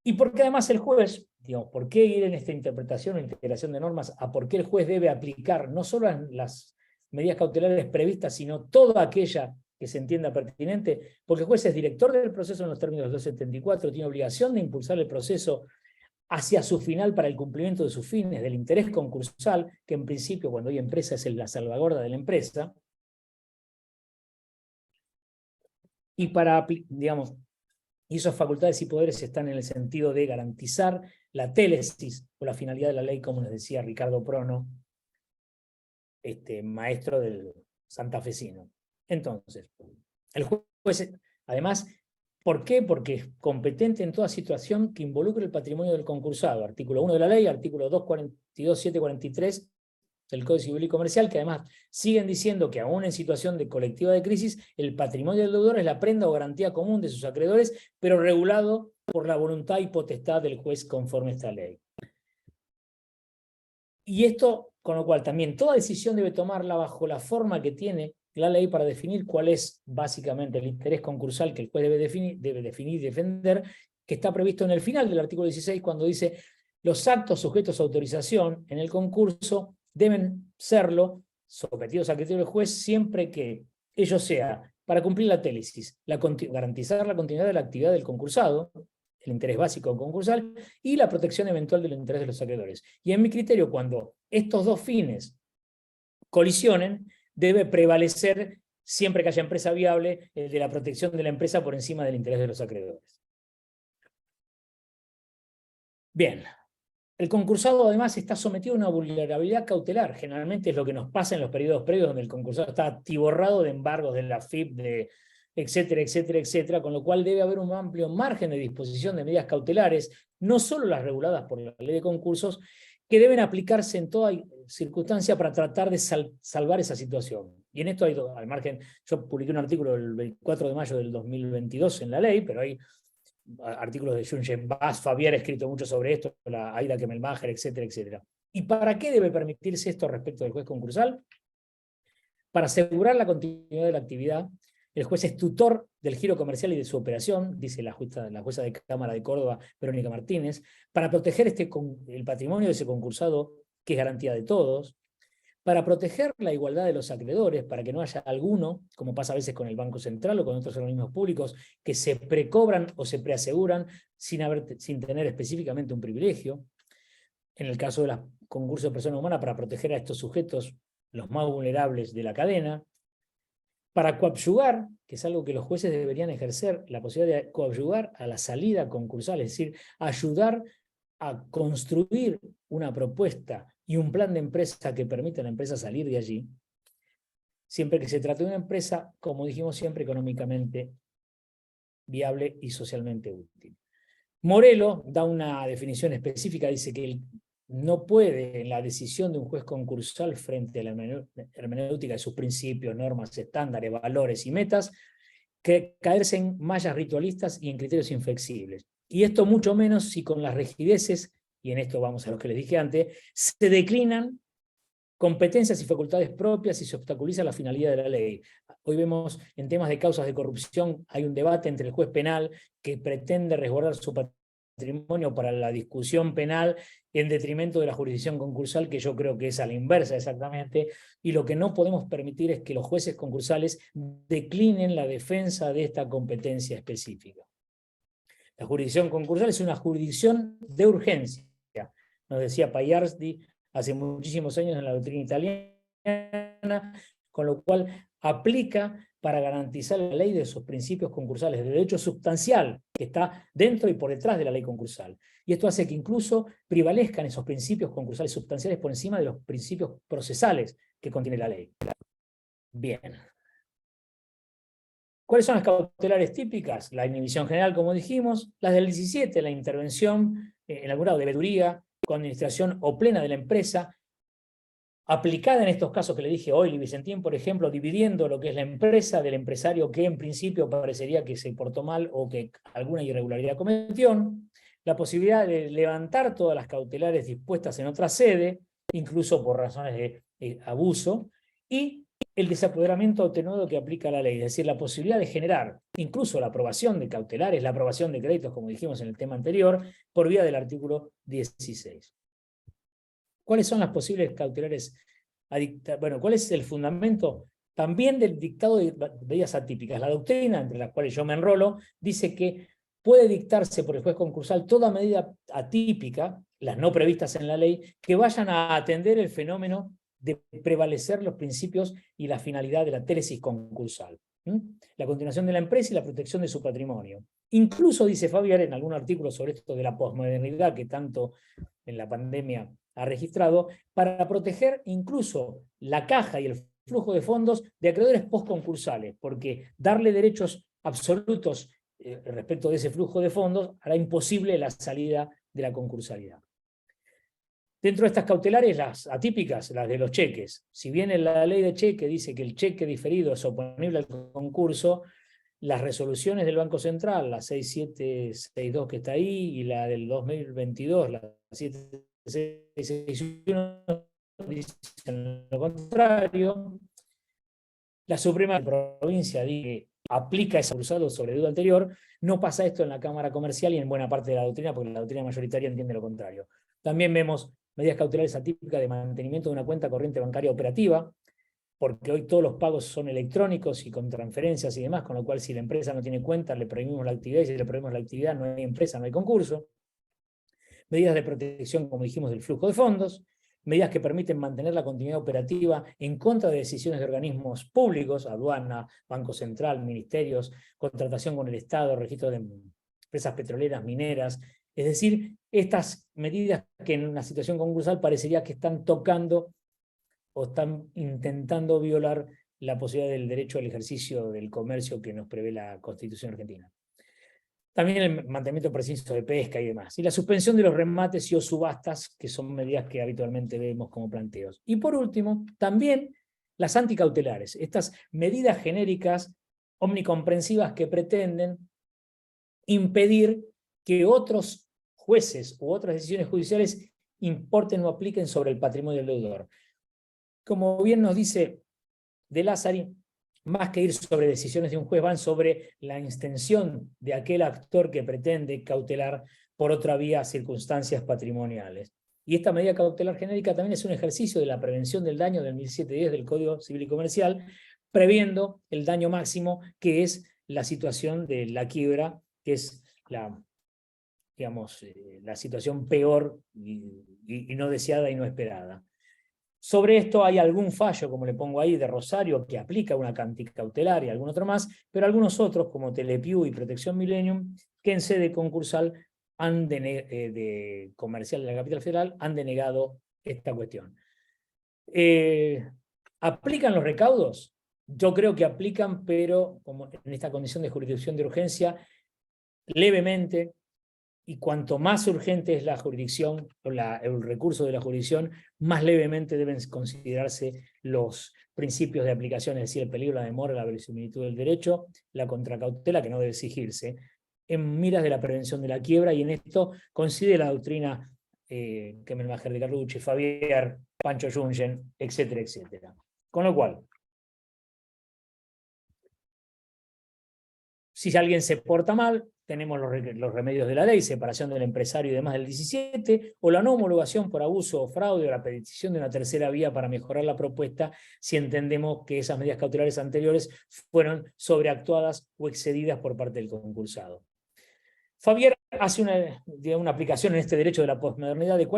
Y porque además el juez, digamos, ¿por qué ir en esta interpretación o integración de normas a por qué el juez debe aplicar no solo las medidas cautelares previstas, sino toda aquella que se entienda pertinente? Porque el juez es director del proceso en los términos del 274, tiene obligación de impulsar el proceso hacia su final para el cumplimiento de sus fines, del interés concursal, que en principio cuando hay empresa es la salvaguarda de la empresa, y para, digamos, y esas facultades y poderes están en el sentido de garantizar la télesis o la finalidad de la ley, como nos decía Ricardo Prono, maestro del santafesino. Entonces, el juez, además, ¿por qué? Porque es competente en toda situación que involucre el patrimonio del concursado. Artículo 1 de la ley, artículo 242, 743 del Código Civil y Comercial, que además siguen diciendo que aún en situación de colectiva de crisis, el patrimonio del deudor es la prenda o garantía común de sus acreedores, pero regulado por la voluntad y potestad del juez conforme a esta ley. Y esto, con lo cual también toda decisión debe tomarla bajo la forma que tiene la ley para definir cuál es básicamente el interés concursal que el juez debe definir y defender, que está previsto en el final del artículo 16 cuando dice los actos sujetos a autorización en el concurso deben serlo sometidos a criterio del juez siempre que ello sea para cumplir la télesis, garantizar la continuidad de la actividad del concursado, el interés básico concursal, y la protección eventual del interés de los acreedores. Y en mi criterio, cuando estos dos fines colisionen, debe prevalecer, siempre que haya empresa viable, el de la protección de la empresa por encima del interés de los acreedores. Bien. El concursado además está sometido a una vulnerabilidad cautelar. Generalmente es lo que nos pasa en los periodos previos donde el concursado está atiborrado de embargos de la FIP, etcétera, etcétera, etcétera, con lo cual debe haber un amplio margen de disposición de medidas cautelares, no solo las reguladas por la ley de concursos, que deben aplicarse en toda circunstancia para tratar de salvar esa situación. Y en esto hay, al margen, yo publiqué un artículo el 24 de mayo del 2022 en la ley, pero hay artículos de Junge Bass, Fabián ha escrito mucho sobre esto, la Aida Kemelmacher, etcétera, etcétera. ¿Y para qué debe permitirse esto respecto del juez concursal? Para asegurar la continuidad de la actividad, el juez es tutor del giro comercial y de su operación, dice la jueza de Cámara de Córdoba, Verónica Martínez, para proteger el patrimonio de ese concursado, que es garantía de todos, para proteger la igualdad de los acreedores, para que no haya alguno, como pasa a veces con el Banco Central o con otros organismos públicos, que se precobran o se preaseguran sin tener específicamente un privilegio. En el caso de los concursos de persona humana, para proteger a estos sujetos, los más vulnerables de la cadena. Para coadyuvar, que es algo que los jueces deberían ejercer, la posibilidad de coadyuvar a la salida concursal, es decir, ayudar a construir una propuesta y un plan de empresa que permita a la empresa salir de allí, siempre que se trate de una empresa, como dijimos siempre, económicamente viable y socialmente útil. Morelo da una definición específica, dice que no puede, en la decisión de un juez concursal frente a la hermenéutica de sus principios, normas, estándares, valores y metas, que caerse en mallas ritualistas y en criterios inflexibles. Y esto mucho menos si con las rigideces, y en esto vamos a lo que les dije antes, se declinan competencias y facultades propias y se obstaculiza la finalidad de la ley. Hoy vemos en temas de causas de corrupción, hay un debate entre el juez penal que pretende resguardar su patrimonio para la discusión penal en detrimento de la jurisdicción concursal, que yo creo que es a la inversa exactamente, y lo que no podemos permitir es que los jueces concursales declinen la defensa de esta competencia específica. La jurisdicción concursal es una jurisdicción de urgencia, nos decía Pagliardi hace muchísimos años en la doctrina italiana, con lo cual aplica para garantizar la ley de esos principios concursales de derecho sustancial que está dentro y por detrás de la ley concursal. Y esto hace que incluso prevalezcan esos principios concursales sustanciales por encima de los principios procesales que contiene la ley. Bien. ¿Cuáles son las cautelares típicas? La inhibición general, como dijimos, las del 17, la intervención en algún grado de veeduría, con administración o plena de la empresa, aplicada en estos casos que le dije hoy, Vicentín, por ejemplo, dividiendo lo que es la empresa del empresario que en principio parecería que se portó mal o que alguna irregularidad cometió, la posibilidad de levantar todas las cautelares dispuestas en otra sede, incluso por razones de abuso, y el desapoderamiento atenuado que aplica la ley, es decir, la posibilidad de generar incluso la aprobación de cautelares, la aprobación de créditos, como dijimos en el tema anterior, por vía del artículo 16. ¿Cuáles son las posibles cautelares a dictar? Bueno, ¿cuál es el fundamento también del dictado de medidas atípicas? La doctrina, entre las cuales yo me enrolo, dice que puede dictarse por el juez concursal toda medida atípica, las no previstas en la ley, que vayan a atender el fenómeno de prevalecer los principios y la finalidad de la télesis concursal. La continuación de la empresa y la protección de su patrimonio. Incluso, dice Fabián en algún artículo sobre esto de la posmodernidad que tanto en la pandemia ha registrado, para proteger incluso la caja y el flujo de fondos de acreedores postconcursales, porque darle derechos absolutos respecto de ese flujo de fondos hará imposible la salida de la concursalidad. Dentro de estas cautelares, las atípicas, las de los cheques. Si bien en la ley de cheque dice que el cheque diferido es oponible al concurso, las resoluciones del Banco Central, la 6762 que está ahí, y la del 2022, la 7661, dicen lo contrario. La Suprema Provincia dice que aplica ese cursal sobre deuda anterior. No pasa esto en la Cámara Comercial y en buena parte de la doctrina, porque la doctrina mayoritaria entiende lo contrario. También vemos medidas cautelares atípicas de mantenimiento de una cuenta corriente bancaria operativa, porque hoy todos los pagos son electrónicos y con transferencias y demás, con lo cual si la empresa no tiene cuenta, le prohibimos la actividad, y si le prohibimos la actividad no hay empresa, no hay concurso. Medidas de protección, como dijimos, del flujo de fondos, medidas que permiten mantener la continuidad operativa en contra de decisiones de organismos públicos, aduana, Banco Central, ministerios, contratación con el Estado, registro de empresas petroleras, mineras. Es decir, estas medidas que en una situación concursal parecería que están tocando o están intentando violar la posibilidad del derecho al ejercicio del comercio que nos prevé la Constitución argentina. También el mantenimiento preciso de pesca y demás. Y la suspensión de los remates y o subastas, que son medidas que habitualmente vemos como planteos. Y por último, también las anticautelares, estas medidas genéricas omnicomprensivas que pretenden impedir que otros jueces u otras decisiones judiciales importen o apliquen sobre el patrimonio del deudor. Como bien nos dice De Lázari, más que ir sobre decisiones de un juez, van sobre la intención de aquel actor que pretende cautelar por otra vía circunstancias patrimoniales. Y esta medida cautelar genérica también es un ejercicio de la prevención del daño del 1710 del Código Civil y Comercial, previendo el daño máximo, que es la situación de la quiebra, que es la, digamos, la situación peor y no deseada y no esperada. Sobre esto hay algún fallo, como le pongo ahí, de Rosario, que aplica una anticautelar y algún otro más, pero algunos otros, como Telepiu y Protección Millennium, que en sede concursal de comercial de la capital federal han denegado esta cuestión. ¿Aplican los recaudos? Yo creo que aplican, pero como en esta condición de jurisdicción de urgencia, levemente, y cuanto más urgente es la jurisdicción, o el recurso de la jurisdicción, más levemente deben considerarse los principios de aplicación, es decir, el peligro, la demora, la verosimilitud del derecho, la contracautela, que no debe exigirse, en miras de la prevención de la quiebra, y en esto coincide la doctrina Kemmelmacher de Carlucci, Favier, Pancho Jungen, etcétera, etcétera. Con lo cual, si alguien se porta mal, tenemos los remedios de la ley, separación del empresario y demás del 17, o la no homologación por abuso o fraude, o la petición de una tercera vía para mejorar la propuesta, si entendemos que esas medidas cautelares anteriores fueron sobreactuadas o excedidas por parte del concursado. Favier hace una aplicación en este derecho de la posmodernidad de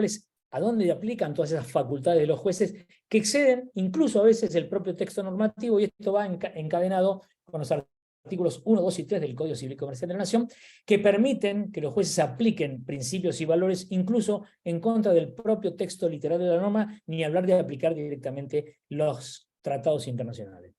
a dónde aplican todas esas facultades de los jueces que exceden incluso a veces el propio texto normativo, y esto va encadenado con los artículos 1, 2 y 3 del Código Civil y Comercial de la Nación, que permiten que los jueces apliquen principios y valores incluso en contra del propio texto literal de la norma, ni hablar de aplicar directamente los tratados internacionales.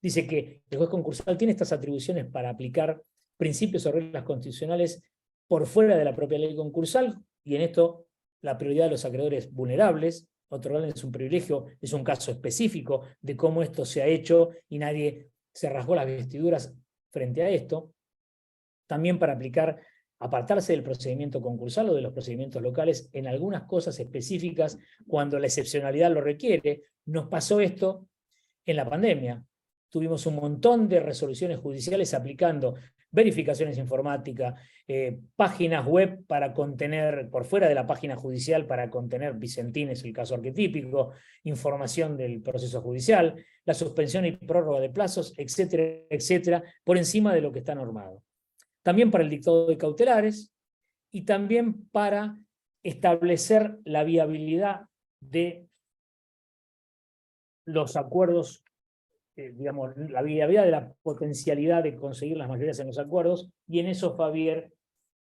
Dice que el juez concursal tiene estas atribuciones para aplicar principios o reglas constitucionales por fuera de la propia ley concursal, y en esto la prioridad de los acreedores vulnerables, otorgarles un privilegio, es un caso específico de cómo esto se ha hecho y nadie se rasgó las vestiduras frente a esto. También para apartarse del procedimiento concursal o de los procedimientos locales en algunas cosas específicas cuando la excepcionalidad lo requiere. Nos pasó esto en la pandemia. Tuvimos un montón de resoluciones judiciales aplicando verificaciones informáticas, páginas web para contener, por fuera de la página judicial, para contener, Vicentín es el caso arquetípico, información del proceso judicial, la suspensión y prórroga de plazos, etcétera, etcétera, por encima de lo que está normado. También para el dictado de cautelares, y también para establecer la viabilidad de los acuerdos, digamos, la viabilidad de la potencialidad de conseguir las mayorías en los acuerdos, y en eso Favier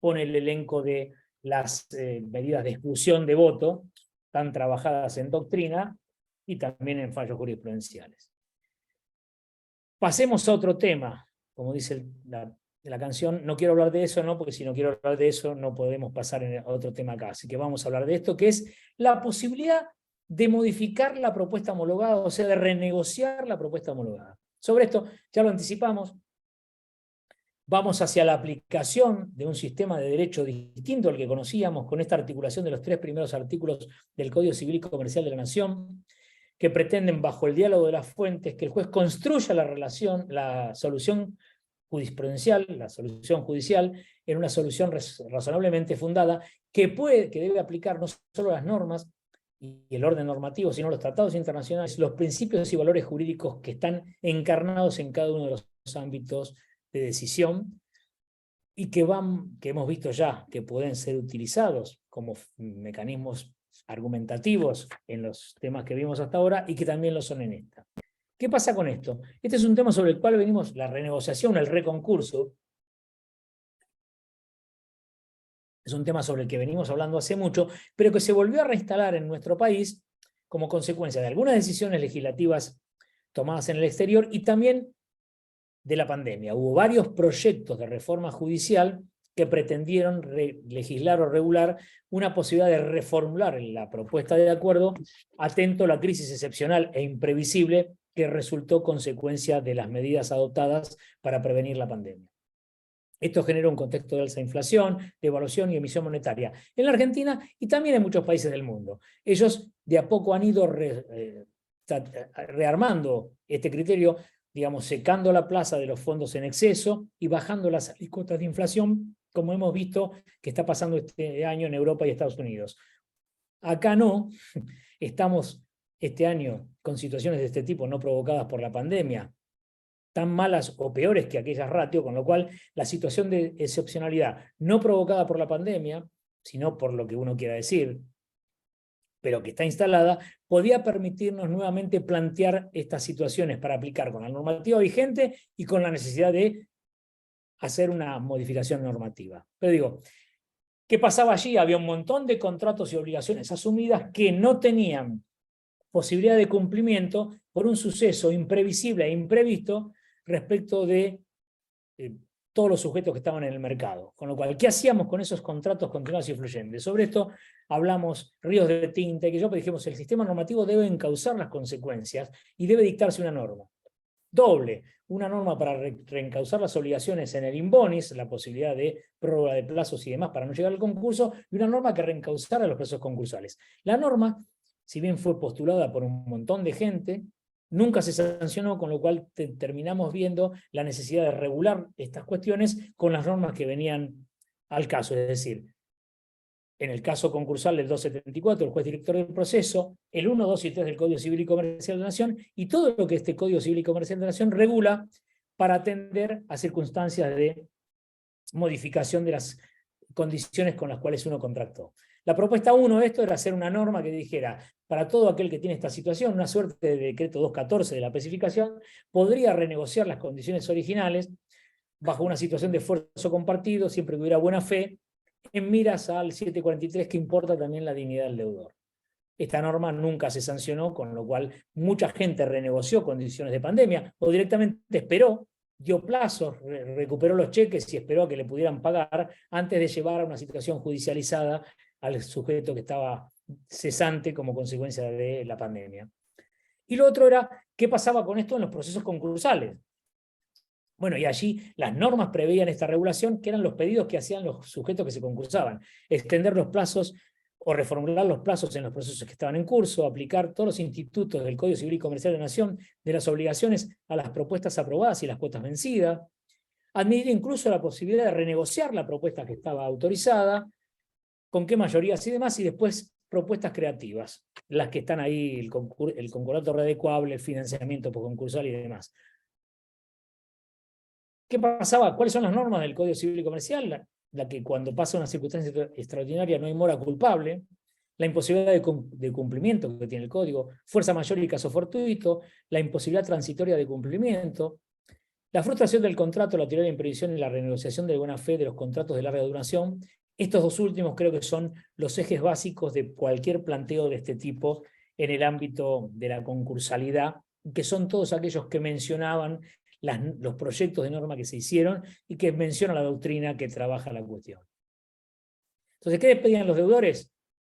pone el elenco de las medidas de exclusión de voto, tan trabajadas en doctrina y también en fallos jurisprudenciales. Pasemos a otro tema, como dice la canción, no quiero hablar de eso, no, porque si no quiero hablar de eso no podemos pasar a otro tema acá, así que vamos a hablar de esto, que es la posibilidad de modificar la propuesta homologada, o sea, de renegociar la propuesta homologada. Sobre esto, ya lo anticipamos, vamos hacia la aplicación de un sistema de derecho distinto al que conocíamos, con esta articulación de los 3 primeros artículos del Código Civil y Comercial de la Nación, que pretenden, bajo el diálogo de las fuentes, que el juez construya la solución jurisprudencial, la solución judicial, en una solución razonablemente fundada que debe aplicar no solo las normas y el orden normativo, sino los tratados internacionales, los principios y valores jurídicos que están encarnados en cada uno de los ámbitos de decisión y que hemos visto ya que pueden ser utilizados como mecanismos argumentativos en los temas que vimos hasta ahora y que también lo son en esta. ¿Qué pasa con esto? Este es un tema sobre el cual venimos, la renegociación, el reconcurso, es un tema sobre el que venimos hablando hace mucho, pero que se volvió a reinstalar en nuestro país como consecuencia de algunas decisiones legislativas tomadas en el exterior y también de la pandemia. Hubo varios proyectos de reforma judicial que pretendieron legislar o regular una posibilidad de reformular la propuesta de acuerdo atento a la crisis excepcional e imprevisible que resultó consecuencia de las medidas adoptadas para prevenir la pandemia. Esto generó un contexto de alza inflación, devaluación y emisión monetaria en la Argentina y también en muchos países del mundo. Ellos de a poco han ido rearmando este criterio, digamos, secando la plaza de los fondos en exceso y bajando las alícuotas de inflación, como hemos visto que está pasando este año en Europa y Estados Unidos. Acá no, estamos este año con situaciones de este tipo no provocadas por la pandemia, tan malas o peores que aquellas ratio, con lo cual la situación de excepcionalidad no provocada por la pandemia, sino por lo que uno quiera decir, pero que está instalada, podía permitirnos nuevamente plantear estas situaciones para aplicar con la normativa vigente y con la necesidad de hacer una modificación normativa. Pero digo, ¿qué pasaba allí? Había un montón de contratos y obligaciones asumidas que no tenían posibilidad de cumplimiento por un suceso imprevisible e imprevisto respecto de todos los sujetos que estaban en el mercado. Con lo cual, ¿qué hacíamos con esos contratos continuados y fluyentes? Sobre esto hablamos ríos de tinta y que yo dijimos, el sistema normativo debe encauzar las consecuencias y debe dictarse una norma. Doble, una norma para reencauzar las obligaciones en el inbonis, la posibilidad de prórroga de plazos y demás para no llegar al concurso, y una norma que reencauzara los plazos concursales. La norma, si bien fue postulada por un montón de gente, nunca se sancionó, con lo cual terminamos viendo la necesidad de regular estas cuestiones con las normas que venían al caso. Es decir, en el caso concursal del 274, el juez director del proceso, el 1, 2 y 3 del Código Civil y Comercial de la Nación, y todo lo que este Código Civil y Comercial de la Nación regula para atender a circunstancias de modificación de las condiciones con las cuales uno contractó. La propuesta 1 de esto era hacer una norma que dijera, para todo aquel que tiene esta situación, una suerte de decreto 214 de la especificación, podría renegociar las condiciones originales bajo una situación de esfuerzo compartido, siempre que hubiera buena fe, en miras al 743 que importa también la dignidad del deudor. Esta norma nunca se sancionó, con lo cual mucha gente renegoció condiciones de pandemia o directamente esperó, dio plazos, recuperó los cheques y esperó a que le pudieran pagar antes de llevar a una situación judicializada al sujeto que estaba cesante como consecuencia de la pandemia. Y lo otro era, ¿qué pasaba con esto en los procesos concursales? Bueno, y allí las normas preveían esta regulación, que eran los pedidos que hacían los sujetos que se concursaban. Extender los plazos o reformular los plazos en los procesos que estaban en curso, aplicar todos los institutos del Código Civil y Comercial de la Nación de las obligaciones a las propuestas aprobadas y las cuotas vencidas, admitir incluso la posibilidad de renegociar la propuesta que estaba autorizada, con qué mayorías y demás, y después propuestas creativas, las que están ahí, el concordato readecuable, el financiamiento concursal y demás. ¿Qué pasaba? ¿Cuáles son las normas del Código Civil y Comercial? La que cuando pasa una circunstancia extraordinaria no hay mora culpable, la imposibilidad de cumplimiento que tiene el Código, fuerza mayor y caso fortuito, la imposibilidad transitoria de cumplimiento, la frustración del contrato, la teoría de imprevisión y la renegociación de buena fe de los contratos de larga duración. Estos dos últimos creo que son los ejes básicos de cualquier planteo de este tipo en el ámbito de la concursalidad, que son todos aquellos que mencionaban los proyectos de norma que se hicieron y que menciona la doctrina que trabaja la cuestión. Entonces, ¿qué pedían los deudores?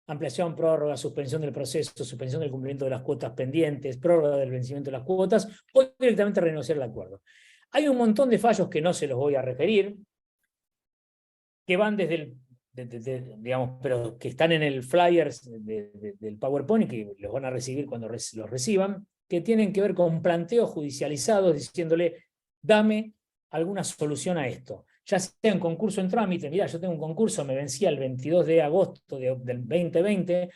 Ampliación, prórroga, suspensión del proceso, suspensión del cumplimiento de las cuotas pendientes, prórroga del vencimiento de las cuotas o directamente renegociar el acuerdo. Hay un montón de fallos que no se los voy a referir, que van desde digamos, pero que están en el flyer del PowerPoint y que los van a recibir cuando los reciban, que tienen que ver con planteos judicializados diciéndole, dame alguna solución a esto. Ya sea en concurso en trámite, mirá, yo tengo un concurso, me vencía el 22 de agosto del 2020,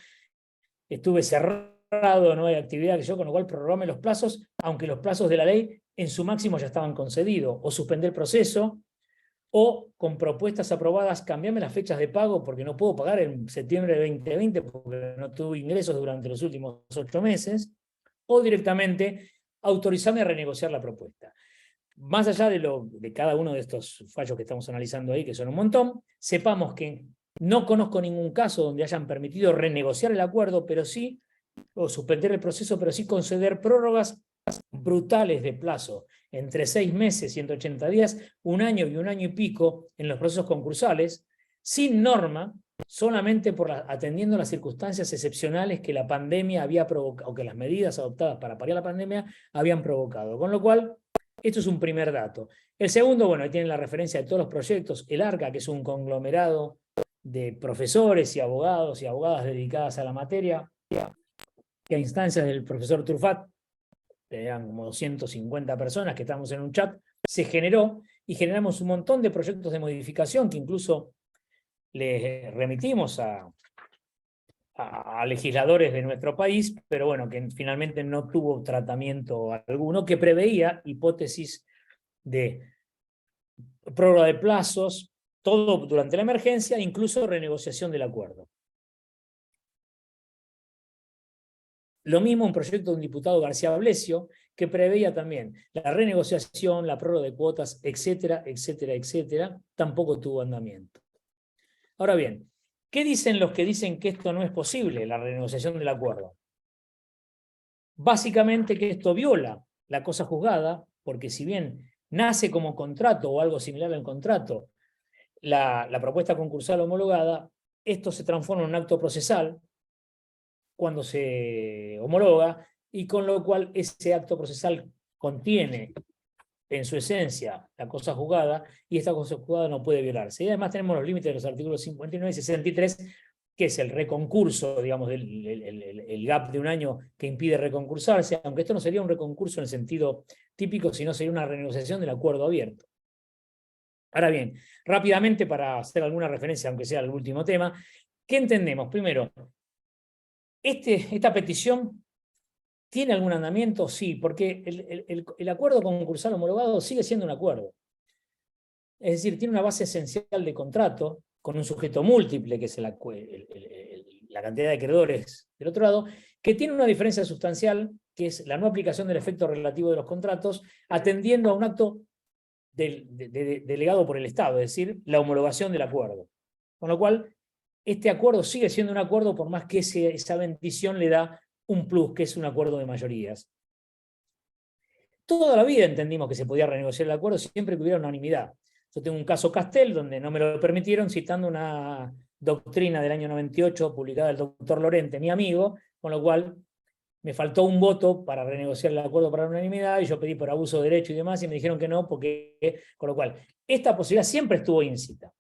estuve cerrado, no hay actividad que yo, con lo cual prorrogame los plazos, aunque los plazos de la ley en su máximo ya estaban concedidos, o suspender el proceso, o con propuestas aprobadas, cambiarme las fechas de pago porque no puedo pagar en septiembre de 2020 porque no tuve ingresos durante los últimos 8 meses, o directamente autorizarme a renegociar la propuesta. Más allá de cada uno de estos fallos que estamos analizando ahí, que son un montón, sepamos que no conozco ningún caso donde hayan permitido renegociar el acuerdo, pero sí, o suspender el proceso, pero sí conceder prórrogas brutales de plazo, entre 6 meses, 180 días, 1 año y 1 año y pico en los procesos concursales, sin norma, solamente atendiendo las circunstancias excepcionales que la pandemia había provocado, o que las medidas adoptadas para paliar la pandemia habían provocado. Con lo cual, esto es un primer dato. El segundo, bueno, ahí tienen la referencia de todos los proyectos. El ARCA, que es un conglomerado de profesores y abogadas dedicadas a la materia, que a instancias del profesor Trufat, eran como 250 personas que estamos en un chat, se generó y generamos un montón de proyectos de modificación que incluso les remitimos a legisladores de nuestro país, pero bueno, que finalmente no tuvo tratamiento alguno, que preveía hipótesis de prórroga de plazos, todo durante la emergencia, incluso renegociación del acuerdo. Lo mismo un proyecto de un diputado García Blesio, que preveía también la renegociación, la prórroga de cuotas, etcétera, etcétera, etcétera, tampoco tuvo andamiento. Ahora bien, ¿qué dicen los que dicen que esto no es posible, la renegociación del acuerdo? Básicamente que esto viola la cosa juzgada, porque si bien nace como contrato o algo similar al contrato, la propuesta concursal homologada, esto se transforma en un acto procesal cuando se homologa, y con lo cual ese acto procesal contiene en su esencia la cosa juzgada, y esta cosa juzgada no puede violarse. Y además tenemos los límites de los artículos 59 y 63, que es el reconcurso, digamos, el gap de 1 año que impide reconcursarse, aunque esto no sería un reconcurso en el sentido típico, sino sería una renegociación del acuerdo abierto. Ahora bien, rápidamente para hacer alguna referencia, aunque sea al último tema, ¿qué entendemos? Primero, esta petición ¿tiene algún andamiento? Sí, porque el acuerdo concursal homologado sigue siendo un acuerdo. Es decir, tiene una base esencial de contrato con un sujeto múltiple, que es la cantidad de acreedores del otro lado, que tiene una diferencia sustancial, que es la no aplicación del efecto relativo de los contratos, atendiendo a un acto delegado por el Estado, es decir, la homologación del acuerdo. Con lo cual, este acuerdo sigue siendo un acuerdo por más que esa bendición le da un plus, que es un acuerdo de mayorías. Toda la vida entendimos que se podía renegociar el acuerdo siempre que hubiera unanimidad. Yo tengo un caso Castel donde no me lo permitieron, citando una doctrina del año 98 publicada del doctor Lorente, mi amigo, con lo cual me faltó un voto para renegociar el acuerdo para la unanimidad, y yo pedí por abuso de derecho y demás, y me dijeron que no, con lo cual esta posibilidad siempre estuvo íncita.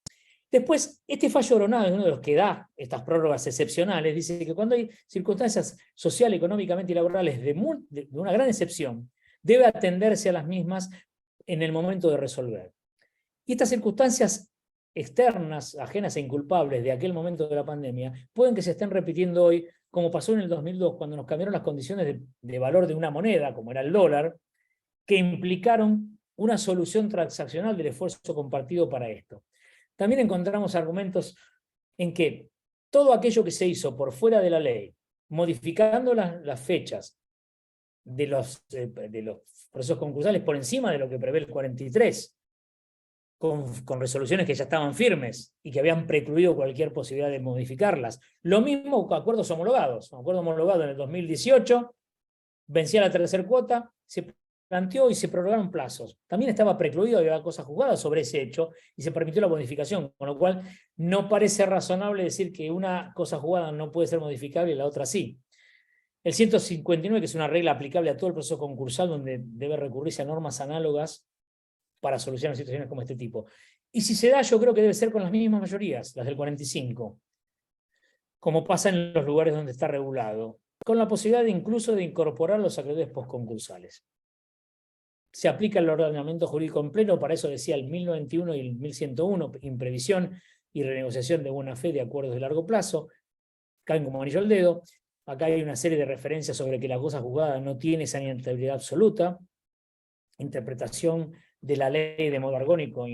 Después, este fallo Aronado es uno de los que da estas prórrogas excepcionales. Dice que cuando hay circunstancias social, económicamente y laborales de una gran excepción, debe atenderse a las mismas en el momento de resolver. Y estas circunstancias externas, ajenas e inculpables de aquel momento de la pandemia, pueden que se estén repitiendo hoy, como pasó en el 2002, cuando nos cambiaron las condiciones de valor de una moneda, como era el dólar, que implicaron una solución transaccional del esfuerzo compartido para esto. También encontramos argumentos en que todo aquello que se hizo por fuera de la ley, modificando las fechas de los procesos concursales por encima de lo que prevé el 43, con resoluciones que ya estaban firmes y que habían precluido cualquier posibilidad de modificarlas. Lo mismo con acuerdos homologados. Un acuerdo homologado en el 2018, vencía la tercera cuota, se planteó y se prorrogaron plazos. También estaba precluido, había cosas juzgadas sobre ese hecho y se permitió la modificación, con lo cual no parece razonable decir que una cosa juzgada no puede ser modificable y la otra sí. El 159, que es una regla aplicable a todo el proceso concursal, donde debe recurrirse a normas análogas para solucionar situaciones como este tipo. Y si se da, yo creo que debe ser con las mismas mayorías, las del 45, como pasa en los lugares donde está regulado, con la posibilidad incluso de incorporar los acreedores postconcursales. se aplica el ordenamiento jurídico en pleno, para eso decía el 1091 y el 1101, imprevisión y renegociación de buena fe de acuerdos de largo plazo, caen como anillo al dedo. Acá hay una serie de referencias sobre que la cosa juzgada no tiene esa inalienabilidad absoluta, interpretación de la ley de modo orgánico,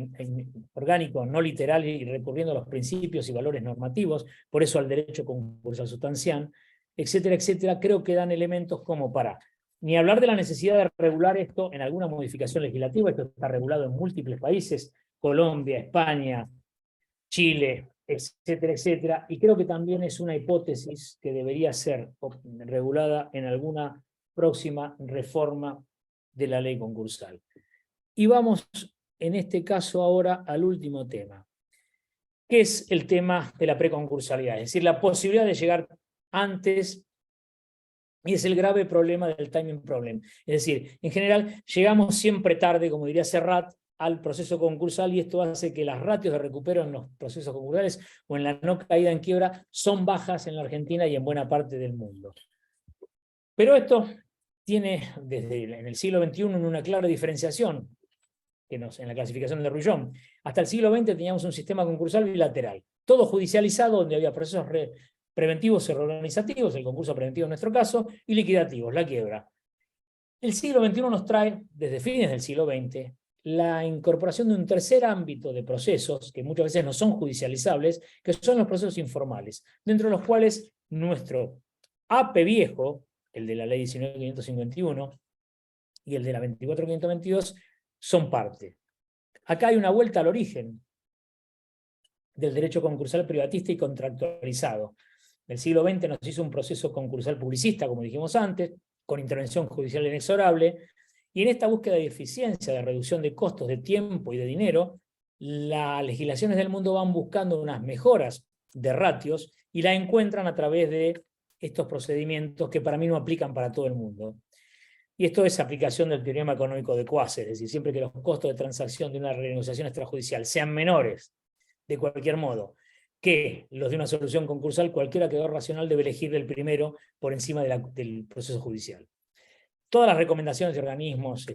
no literal, y recurriendo a los principios y valores normativos, por eso al derecho concursal sustancial, etcétera, etcétera. Creo que dan elementos como para, ni hablar de la necesidad de regular esto en alguna modificación legislativa. Esto está regulado en múltiples países, Colombia, España, Chile, etcétera, etcétera, y creo que también es una hipótesis que debería ser regulada en alguna próxima reforma de la ley concursal. Y vamos, en este caso, ahora al último tema, que es el tema de la preconcursalidad, es decir, la posibilidad de llegar antes, y es el grave problema del timing problem. Es decir, en general, llegamos siempre tarde, como diría Serrat, al proceso concursal, y esto hace que las ratios de recupero en los procesos concursales o en la no caída en quiebra son bajas en la Argentina y en buena parte del mundo. Pero esto tiene, en el siglo XXI, una clara diferenciación en la clasificación de Rullón. Hasta el siglo XX teníamos un sistema concursal bilateral, todo judicializado, donde había procesos preventivos y reorganizativos, el concurso preventivo en nuestro caso, y liquidativos, la quiebra. El siglo XXI nos trae, desde fines del siglo XX, la incorporación de un tercer ámbito de procesos, que muchas veces no son judicializables, que son los procesos informales, dentro de los cuales nuestro APE viejo, el de la ley 19.551 y el de la 24.522, son parte. Acá hay una vuelta al origen del derecho concursal privatista y contractualizado. El siglo XX nos hizo un proceso concursal publicista, como dijimos antes, con intervención judicial inexorable, y en esta búsqueda de eficiencia, de reducción de costos de tiempo y de dinero, las legislaciones del mundo van buscando unas mejoras de ratios y la encuentran a través de estos procedimientos que para mí no aplican para todo el mundo. Y esto es aplicación del teorema económico de Quaser, es decir, siempre que los costos de transacción de una renegociación extrajudicial sean menores, de cualquier modo, que los de una solución concursal, cualquier acreedor racional debe elegir el primero por encima del proceso judicial. Todas las recomendaciones de organismos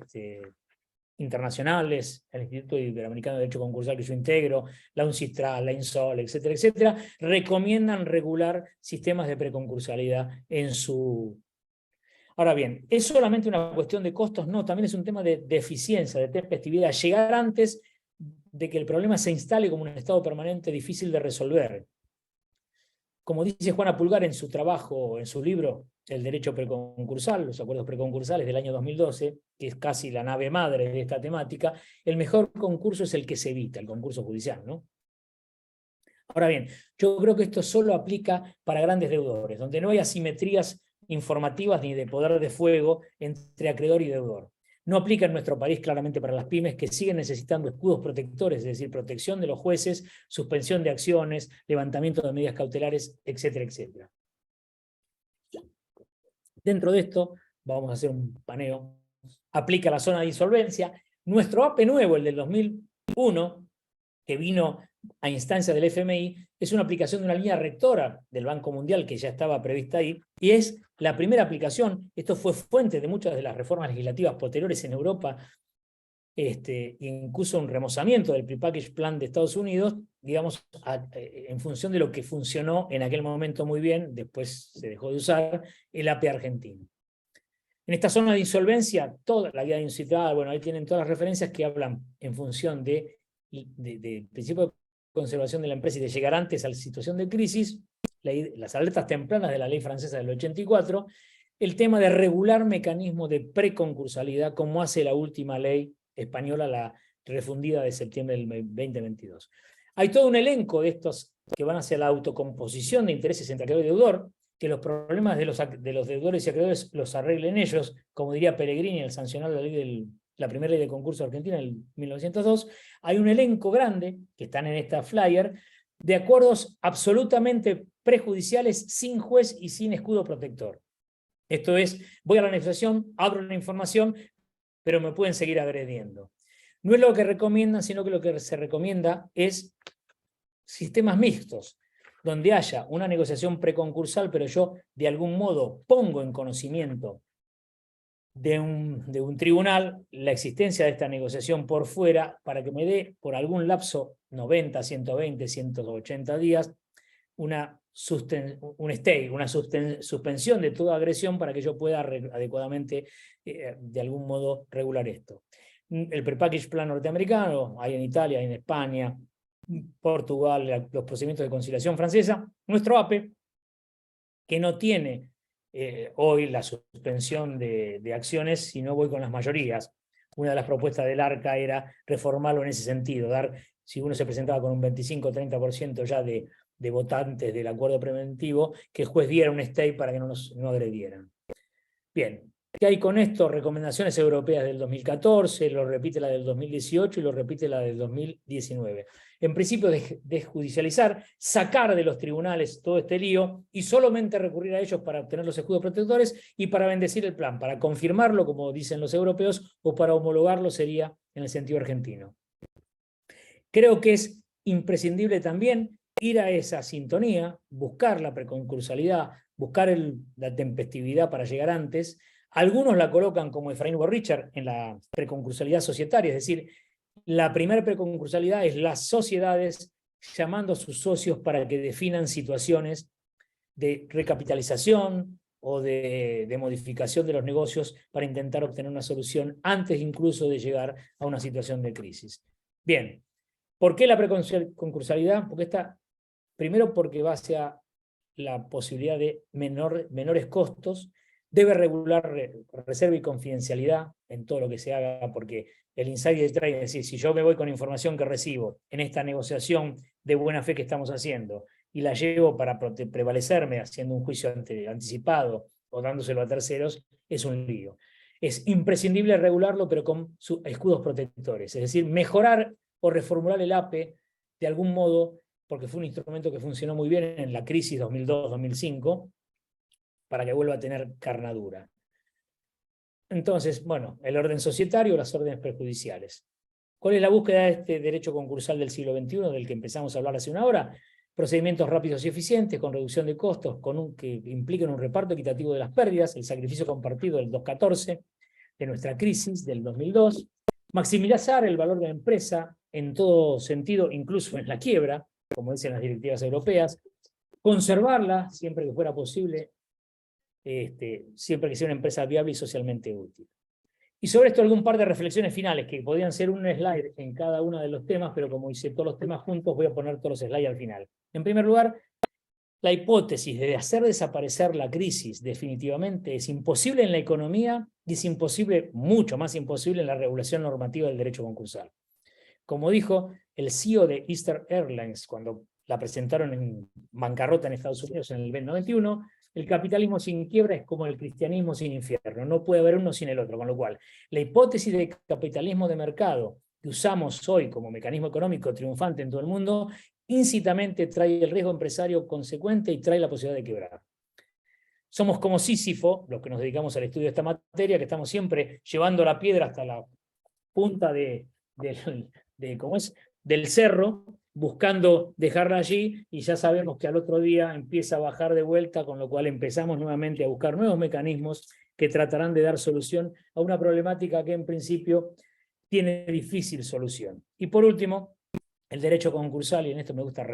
internacionales, el Instituto Iberoamericano de Derecho Concursal que yo integro, la UNCITRAL, la INSOL, etcétera, etcétera, recomiendan regular sistemas de preconcursalidad en su... Ahora bien, ¿es solamente una cuestión de costos? No, también es un tema de eficiencia, de tempestividad, llegar antes de que el problema se instale como un estado permanente difícil de resolver. Como dice Juana Pulgar en su trabajo, en su libro, El Derecho Preconcursal, los acuerdos preconcursales del año 2012, que es casi la nave madre de esta temática, el mejor concurso es el que se evita, el concurso judicial, ¿no? Ahora bien, yo creo que esto solo aplica para grandes deudores, donde no hay asimetrías informativas ni de poder de fuego entre acreedor y deudor. No aplica en nuestro país claramente para las pymes, que siguen necesitando escudos protectores, es decir, protección de los jueces, suspensión de acciones, levantamiento de medidas cautelares, etcétera, etcétera. Dentro de esto, vamos a hacer un paneo, aplica la zona de insolvencia. Nuestro APE nuevo, el del 2001, que vino a instancia del FMI, es una aplicación de una línea rectora del Banco Mundial que ya estaba prevista ahí, y es la primera aplicación. Esto fue fuente de muchas de las reformas legislativas posteriores en Europa, incluso un remozamiento del Prepackaged Plan de Estados Unidos, digamos, en función de lo que funcionó en aquel momento muy bien, después se dejó de usar, el APE argentino. En esta zona de insolvencia, toda la guía de incitada, bueno, ahí tienen todas las referencias que hablan en función de principio de conservación de la empresa y de llegar antes a la situación de crisis, las alertas tempranas de la ley francesa del 84, el tema de regular mecanismos de preconcursalidad, como hace la última ley española, la refundida de septiembre del 2022. Hay todo un elenco de estos que van hacia la autocomposición de intereses entre acreedor y deudor, que los problemas de los deudores y acreedores los arreglen ellos, como diría Pellegrini al sancionar la primera ley de concurso argentina en 1902. Hay un elenco grande, que están en esta flyer, de acuerdos absolutamente prejudiciales, sin juez y sin escudo protector. Esto es, voy a la negociación, abro la información, pero me pueden seguir agrediendo. No es lo que recomiendan, sino que lo que se recomienda es sistemas mixtos, donde haya una negociación preconcursal, pero yo de algún modo pongo en conocimiento de un tribunal la existencia de esta negociación por fuera para que me dé por algún lapso 90, 120, 180 días una suspensión de toda agresión para que yo pueda adecuadamente, de algún modo, regular esto. El prepackage plan norteamericano, hay en Italia, hay en España, Portugal, los procedimientos de conciliación francesa, nuestro APE, que no tiene hoy la suspensión de acciones si no voy con las mayorías. Una de las propuestas del ARCA era reformarlo en ese sentido, si uno se presentaba con un 25-30% ya de votantes del acuerdo preventivo, que el juez diera un stay para que no agredieran. Bien, ¿qué hay con esto? Recomendaciones europeas del 2014, lo repite la del 2018 y lo repite la del 2019. En principio, desjudicializar, sacar de los tribunales todo este lío y solamente recurrir a ellos para obtener los escudos protectores y para bendecir el plan, para confirmarlo, como dicen los europeos, o para homologarlo sería en el sentido argentino. Creo que es imprescindible también ir a esa sintonía, buscar la preconcursalidad, buscar la tempestividad para llegar antes. Algunos la colocan como Efraín Borrichard en la preconcursalidad societaria, es decir, la primera preconcursalidad es las sociedades llamando a sus socios para que definan situaciones de recapitalización o de modificación de los negocios para intentar obtener una solución antes incluso de llegar a una situación de crisis. Bien, ¿por qué la preconcursalidad? Primero porque va hacia la posibilidad de menores costos, debe regular reserva y confidencialidad en todo lo que se haga, porque el insider trading, es decir, si yo me voy con información que recibo en esta negociación de buena fe que estamos haciendo y la llevo para prevalecerme haciendo un juicio anticipado o dándoselo a terceros, es un lío. Es imprescindible regularlo, pero con escudos protectores, es decir, mejorar o reformular el APE de algún modo, porque fue un instrumento que funcionó muy bien en la crisis 2002-2005, para que vuelva a tener carnadura. Entonces, bueno, el orden societario, las órdenes prejudiciales. ¿Cuál es la búsqueda de este derecho concursal del siglo XXI, del que empezamos a hablar hace una hora? Procedimientos rápidos y eficientes, con reducción de costos, que impliquen un reparto equitativo de las pérdidas, el sacrificio compartido del 214, de nuestra crisis del 2002, maximizar el valor de la empresa en todo sentido, incluso en la quiebra, como dicen las directivas europeas, conservarla siempre que fuera posible, siempre que sea una empresa viable y socialmente útil. Y sobre esto algún par de reflexiones finales, que podrían ser un slide en cada uno de los temas, pero como hice todos los temas juntos, voy a poner todos los slides al final. En primer lugar, la hipótesis de hacer desaparecer la crisis definitivamente es imposible en la economía y es imposible, mucho más imposible en la regulación normativa del derecho concursal. Como dijo el CEO de Eastern Airlines cuando la presentaron en bancarrota en Estados Unidos en el 2091, el capitalismo sin quiebra es como el cristianismo sin infierno, no puede haber uno sin el otro, con lo cual la hipótesis de capitalismo de mercado que usamos hoy como mecanismo económico triunfante en todo el mundo, íncitamente trae el riesgo empresario consecuente y trae la posibilidad de quebrar. Somos como Sísifo, los que nos dedicamos al estudio de esta materia, que estamos siempre llevando la piedra hasta la punta del cerro, buscando dejarla allí, y ya sabemos que al otro día empieza a bajar de vuelta, con lo cual empezamos nuevamente a buscar nuevos mecanismos que tratarán de dar solución a una problemática que en principio tiene difícil solución. Y por último, el derecho concursal, y en esto me gusta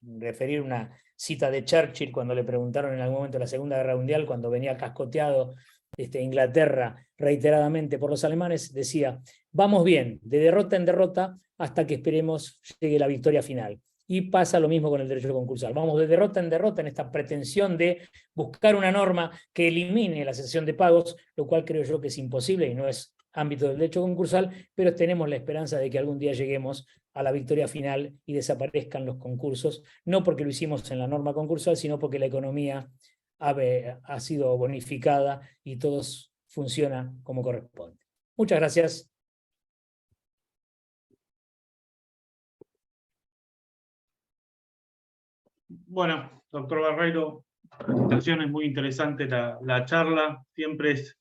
referir una cita de Churchill cuando le preguntaron en algún momento de la Segunda Guerra Mundial, cuando venía cascoteado Inglaterra reiteradamente por los alemanes, decía: vamos bien, de derrota en derrota, hasta que esperemos llegue la victoria final. Y pasa lo mismo con el derecho concursal. Vamos de derrota en derrota en esta pretensión de buscar una norma que elimine la cesación de pagos, lo cual creo yo que es imposible y no es ámbito del derecho concursal, pero tenemos la esperanza de que algún día lleguemos a la victoria final y desaparezcan los concursos, no porque lo hicimos en la norma concursal, sino porque la economía ha sido bonificada y todo funciona como corresponde. Muchas gracias. Bueno, doctor Barreiro, presentación, es muy interesante la charla. Siempre es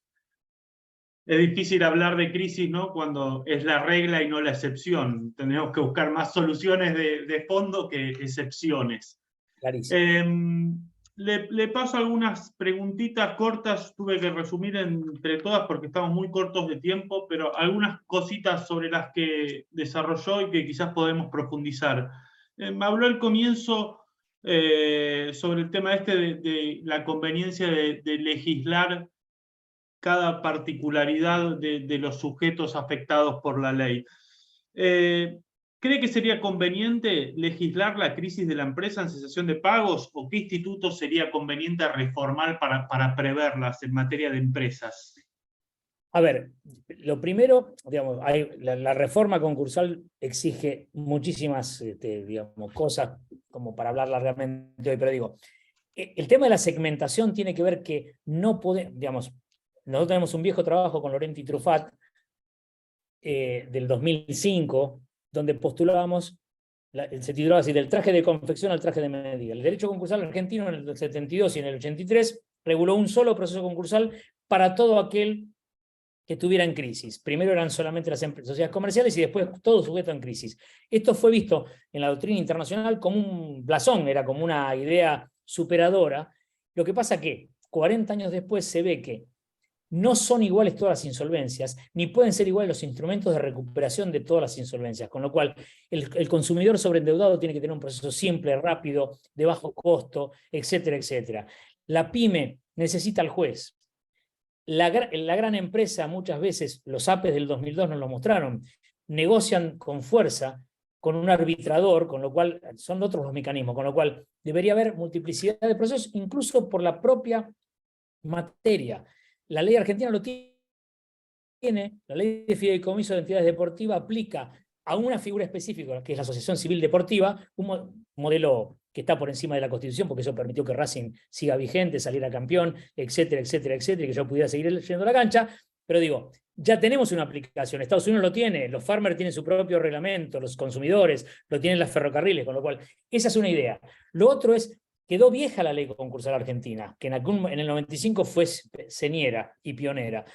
difícil hablar de crisis, ¿no?, cuando es la regla y no la excepción. Tenemos que buscar más soluciones de fondo que excepciones. Clarísimo. Le paso algunas preguntitas cortas, tuve que resumir entre todas porque estamos muy cortos de tiempo, pero algunas cositas sobre las que desarrolló y que quizás podemos profundizar. Me habló al comienzo sobre el tema de la conveniencia de legislar cada particularidad de los sujetos afectados por la ley. ¿Cree que sería conveniente legislar la crisis de la empresa en cesación de pagos o qué instituto sería conveniente reformar para preverlas en materia de empresas? A ver, lo primero, digamos, la reforma concursal exige muchísimas digamos, cosas como para hablar largamente hoy, pero digo, el tema de la segmentación tiene que ver que no podemos, digamos, nosotros tenemos un viejo trabajo con Laurenti Truffat del 2005, donde postulábamos, se titulaba así, del traje de confección al traje de medida. El derecho concursal argentino en el 72 y en el 83 reguló un solo proceso concursal para todo aquel que estuviera en crisis. Primero eran solamente las sociedades comerciales y después todo sujeto en crisis. Esto fue visto en la doctrina internacional como un blasón, era como una idea superadora. Lo que pasa que 40 años después se ve que no son iguales todas las insolvencias, ni pueden ser iguales los instrumentos de recuperación de todas las insolvencias, con lo cual el consumidor sobreendeudado tiene que tener un proceso simple, rápido, de bajo costo, etcétera, etcétera. La pyme necesita al juez. La gran empresa, muchas veces, los APEs del 2002 nos lo mostraron, negocian con fuerza con un arbitrador, con lo cual son otros los mecanismos, con lo cual debería haber multiplicidad de procesos, incluso por la propia materia. La ley argentina lo tiene, la ley de fideicomiso de entidades deportivas aplica a una figura específica, que es la Asociación Civil Deportiva, un modelo que está por encima de la Constitución, porque eso permitió que Racing siga vigente, saliera campeón, etcétera, etcétera, etcétera, y que yo pudiera seguir yendo a la cancha. Pero digo, ya tenemos una aplicación, Estados Unidos lo tiene, los farmers tienen su propio reglamento, los consumidores, lo tienen las ferrocarriles, con lo cual, esa es una idea. Lo otro es, quedó vieja la ley concursal argentina, que en el 95 fue señera y pionera.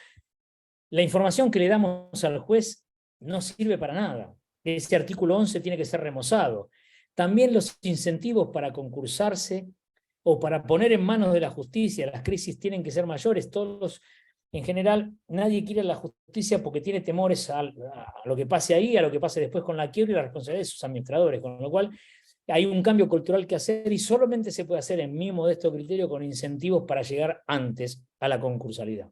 La información que le damos al juez no sirve para nada. Ese artículo 11 tiene que ser remozado. También los incentivos para concursarse o para poner en manos de la justicia las crisis tienen que ser mayores. En general, nadie quiere la justicia porque tiene temores a lo que pase ahí, a lo que pase después con la quiebra y la responsabilidad de sus administradores, con lo cual hay un cambio cultural que hacer y solamente se puede hacer, en mi modesto criterio, con incentivos para llegar antes a la concursalidad.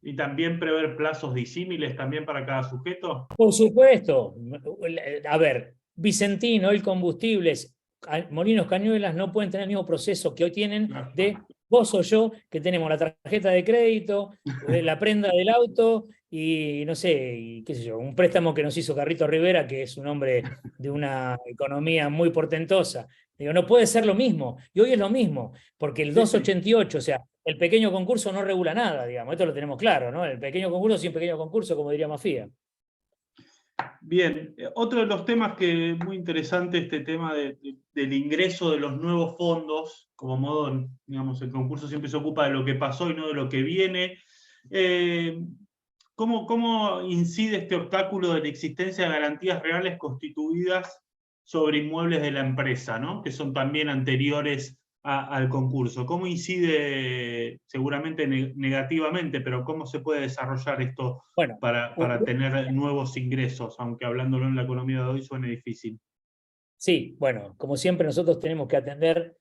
¿Y también prever plazos disímiles también para cada sujeto? Por supuesto. A ver, Vicentino, El Combustibles, Molinos Cañuelas no pueden tener el mismo proceso que hoy tienen de vos o yo, que tenemos la tarjeta de crédito, la prenda del auto y no sé, y qué sé yo, un préstamo que nos hizo Carrito Rivera, que es un hombre de una economía muy portentosa. Digo, no puede ser lo mismo. Y hoy es lo mismo, porque el 288, o sea, el pequeño concurso no regula nada, digamos, esto lo tenemos claro, ¿no? El pequeño concurso sin pequeño concurso, como diría Mafia. Bien, otro de los temas que es muy interesante, este tema del ingreso de los nuevos fondos, como modo, digamos, el concurso siempre se ocupa de lo que pasó y no de lo que viene. ¿Cómo incide este obstáculo de la existencia de garantías reales constituidas sobre inmuebles de la empresa, ¿no? Que son también anteriores al concurso? ¿Cómo incide, seguramente negativamente, pero cómo se puede desarrollar esto para tener nuevos ingresos, aunque hablándolo en la economía de hoy suene difícil? Sí, bueno, como siempre nosotros tenemos que atender,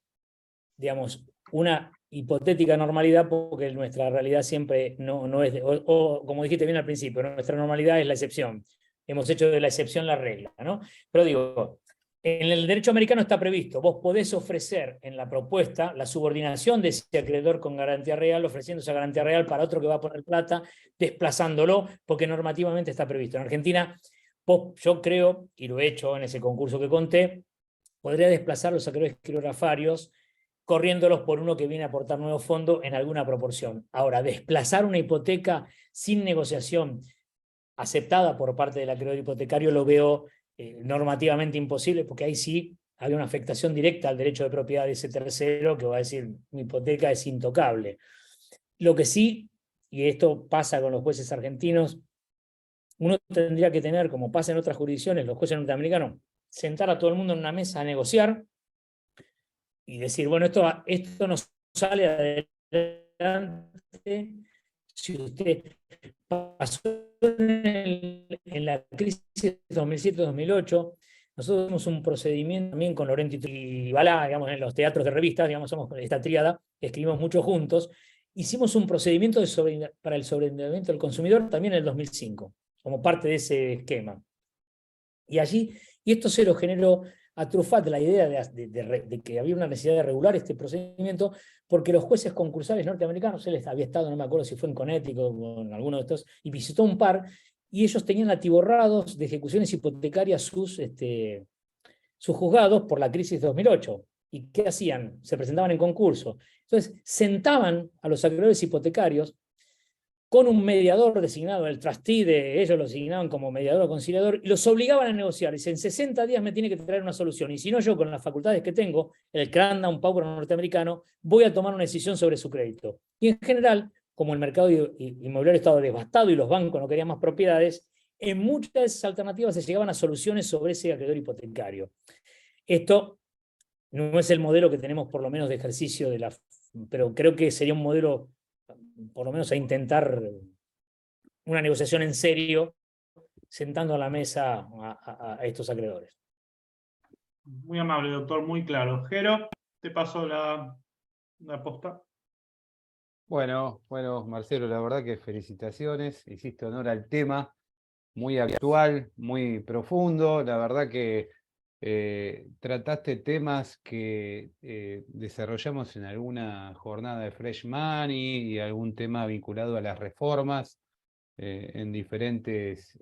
digamos, una hipotética normalidad, porque nuestra realidad siempre no es, o como dijiste bien al principio, nuestra normalidad es la excepción. Hemos hecho de la excepción la regla, ¿no? Pero digo, en el derecho americano está previsto, vos podés ofrecer en la propuesta la subordinación de ese acreedor con garantía real, ofreciendo esa garantía real para otro que va a poner plata, desplazándolo, porque normativamente está previsto. En Argentina, yo creo, y lo he hecho en ese concurso que conté, podría desplazar los acreedores quirografarios corriéndolos por uno que viene a aportar nuevo fondo en alguna proporción. Ahora, desplazar una hipoteca sin negociación aceptada por parte del acreedor hipotecario lo veo normativamente imposible, porque ahí sí hay una afectación directa al derecho de propiedad de ese tercero que va a decir, mi hipoteca es intocable. Lo que sí, y esto pasa con los jueces argentinos, uno tendría que tener, como pasa en otras jurisdicciones, los jueces norteamericanos, sentar a todo el mundo en una mesa a negociar y decir, bueno, esto nos sale adelante si usted pasó en la crisis 2007-2008. Nosotros hicimos un procedimiento también con Lorenti y Balá, digamos, en los teatros de revistas, digamos, somos esta tríada, escribimos mucho juntos. Hicimos un procedimiento para el sobreendeudamiento del consumidor también en el 2005, como parte de ese esquema. Y esto se lo generó a Truffat la idea de que había una necesidad de regular este procedimiento, porque los jueces concursales norteamericanos, él había estado, no me acuerdo si fue en Connecticut o en alguno de estos, y visitó un par, y ellos tenían atiborrados de ejecuciones hipotecarias sus juzgados por la crisis de 2008. ¿Y qué hacían? Se presentaban en concurso. Entonces, sentaban a los acreedores hipotecarios con un mediador designado, el trustee ellos lo designaban como mediador o conciliador, y los obligaban a negociar. Dicen, en 60 días me tiene que traer una solución, y si no, yo con las facultades que tengo, el Crandon Power norteamericano, voy a tomar una decisión sobre su crédito. Y en general, como el mercado inmobiliario estaba devastado y los bancos no querían más propiedades, en muchas de esas alternativas se llegaban a soluciones sobre ese acreedor hipotecario. Esto no es el modelo que tenemos por lo menos de ejercicio pero creo que sería un modelo por lo menos a intentar una negociación en serio, sentando a la mesa a estos acreedores. Muy amable, doctor, muy claro. Jero, te paso la posta. Bueno, Marcelo, la verdad que felicitaciones, hiciste honor al tema, muy actual, muy profundo, la verdad que trataste temas que desarrollamos en alguna jornada de Fresh Money y algún tema vinculado a las reformas en diferentes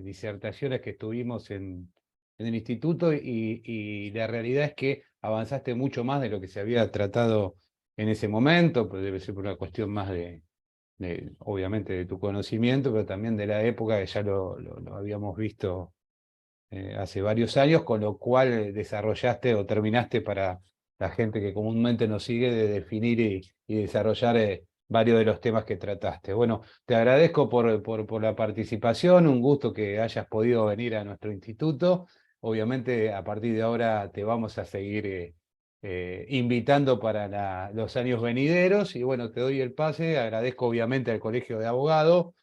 disertaciones que estuvimos en el instituto y la realidad es que avanzaste mucho más de lo que se había tratado en ese momento, pues debe ser por una cuestión más obviamente de tu conocimiento, pero también de la época que ya lo habíamos visto hace varios años, con lo cual desarrollaste o terminaste para la gente que comúnmente nos sigue de definir y desarrollar varios de los temas que trataste. Bueno, te agradezco por la participación, un gusto que hayas podido venir a nuestro instituto. Obviamente a partir de ahora te vamos a seguir invitando para los años venideros y bueno, te doy el pase, agradezco obviamente al Colegio de Abogados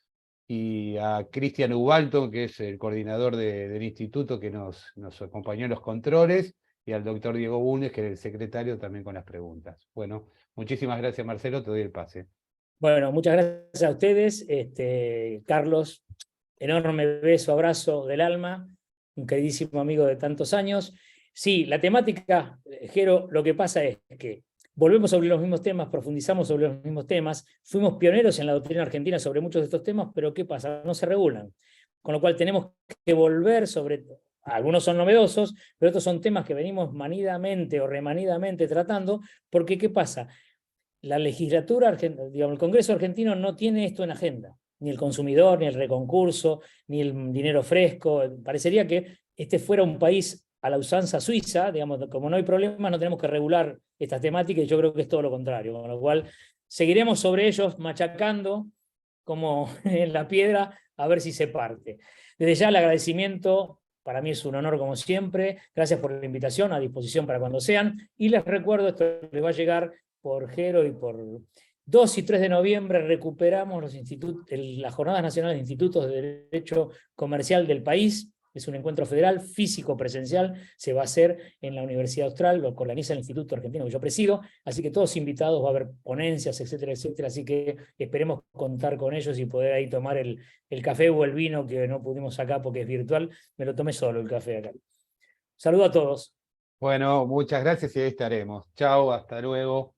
y a Cristian Ubalton, que es el coordinador del instituto que nos acompañó en los controles, y al doctor Diego Bunes, que es el secretario, también con las preguntas. Bueno, muchísimas gracias, Marcelo, te doy el pase. Bueno, muchas gracias a ustedes. Carlos, enorme beso, abrazo del alma, un queridísimo amigo de tantos años. Sí, la temática, Jero, lo que pasa es que volvemos sobre los mismos temas, profundizamos sobre los mismos temas, fuimos pioneros en la doctrina argentina sobre muchos de estos temas, pero ¿qué pasa? No se regulan. Con lo cual tenemos que volver sobre... Algunos son novedosos, pero otros son temas que venimos manidamente o remanidamente tratando, porque ¿qué pasa? La legislatura argentina, digamos, el Congreso argentino no tiene esto en agenda, ni el consumidor, ni el reconcurso, ni el dinero fresco. Parecería que este fuera un país a la usanza suiza, digamos, como no hay problemas, no tenemos que regular estas temáticas, y yo creo que es todo lo contrario, con lo cual seguiremos sobre ellos machacando como en la piedra a ver si se parte. Desde ya el agradecimiento, para mí es un honor como siempre, gracias por la invitación, a disposición para cuando sean, y les recuerdo, esto les va a llegar por Jero y por 2 y 3 de noviembre recuperamos las Jornadas Nacionales de Institutos de Derecho Comercial del país. Es un encuentro federal, físico, presencial, se va a hacer en la Universidad Austral, lo organiza el Instituto Argentino que yo presido, así que todos invitados, va a haber ponencias, etcétera, etcétera, así que esperemos contar con ellos y poder ahí tomar el café o el vino que no pudimos acá porque es virtual, me lo tomé solo el café acá. Saludo a todos. Bueno, muchas gracias y ahí estaremos. Chao, hasta luego.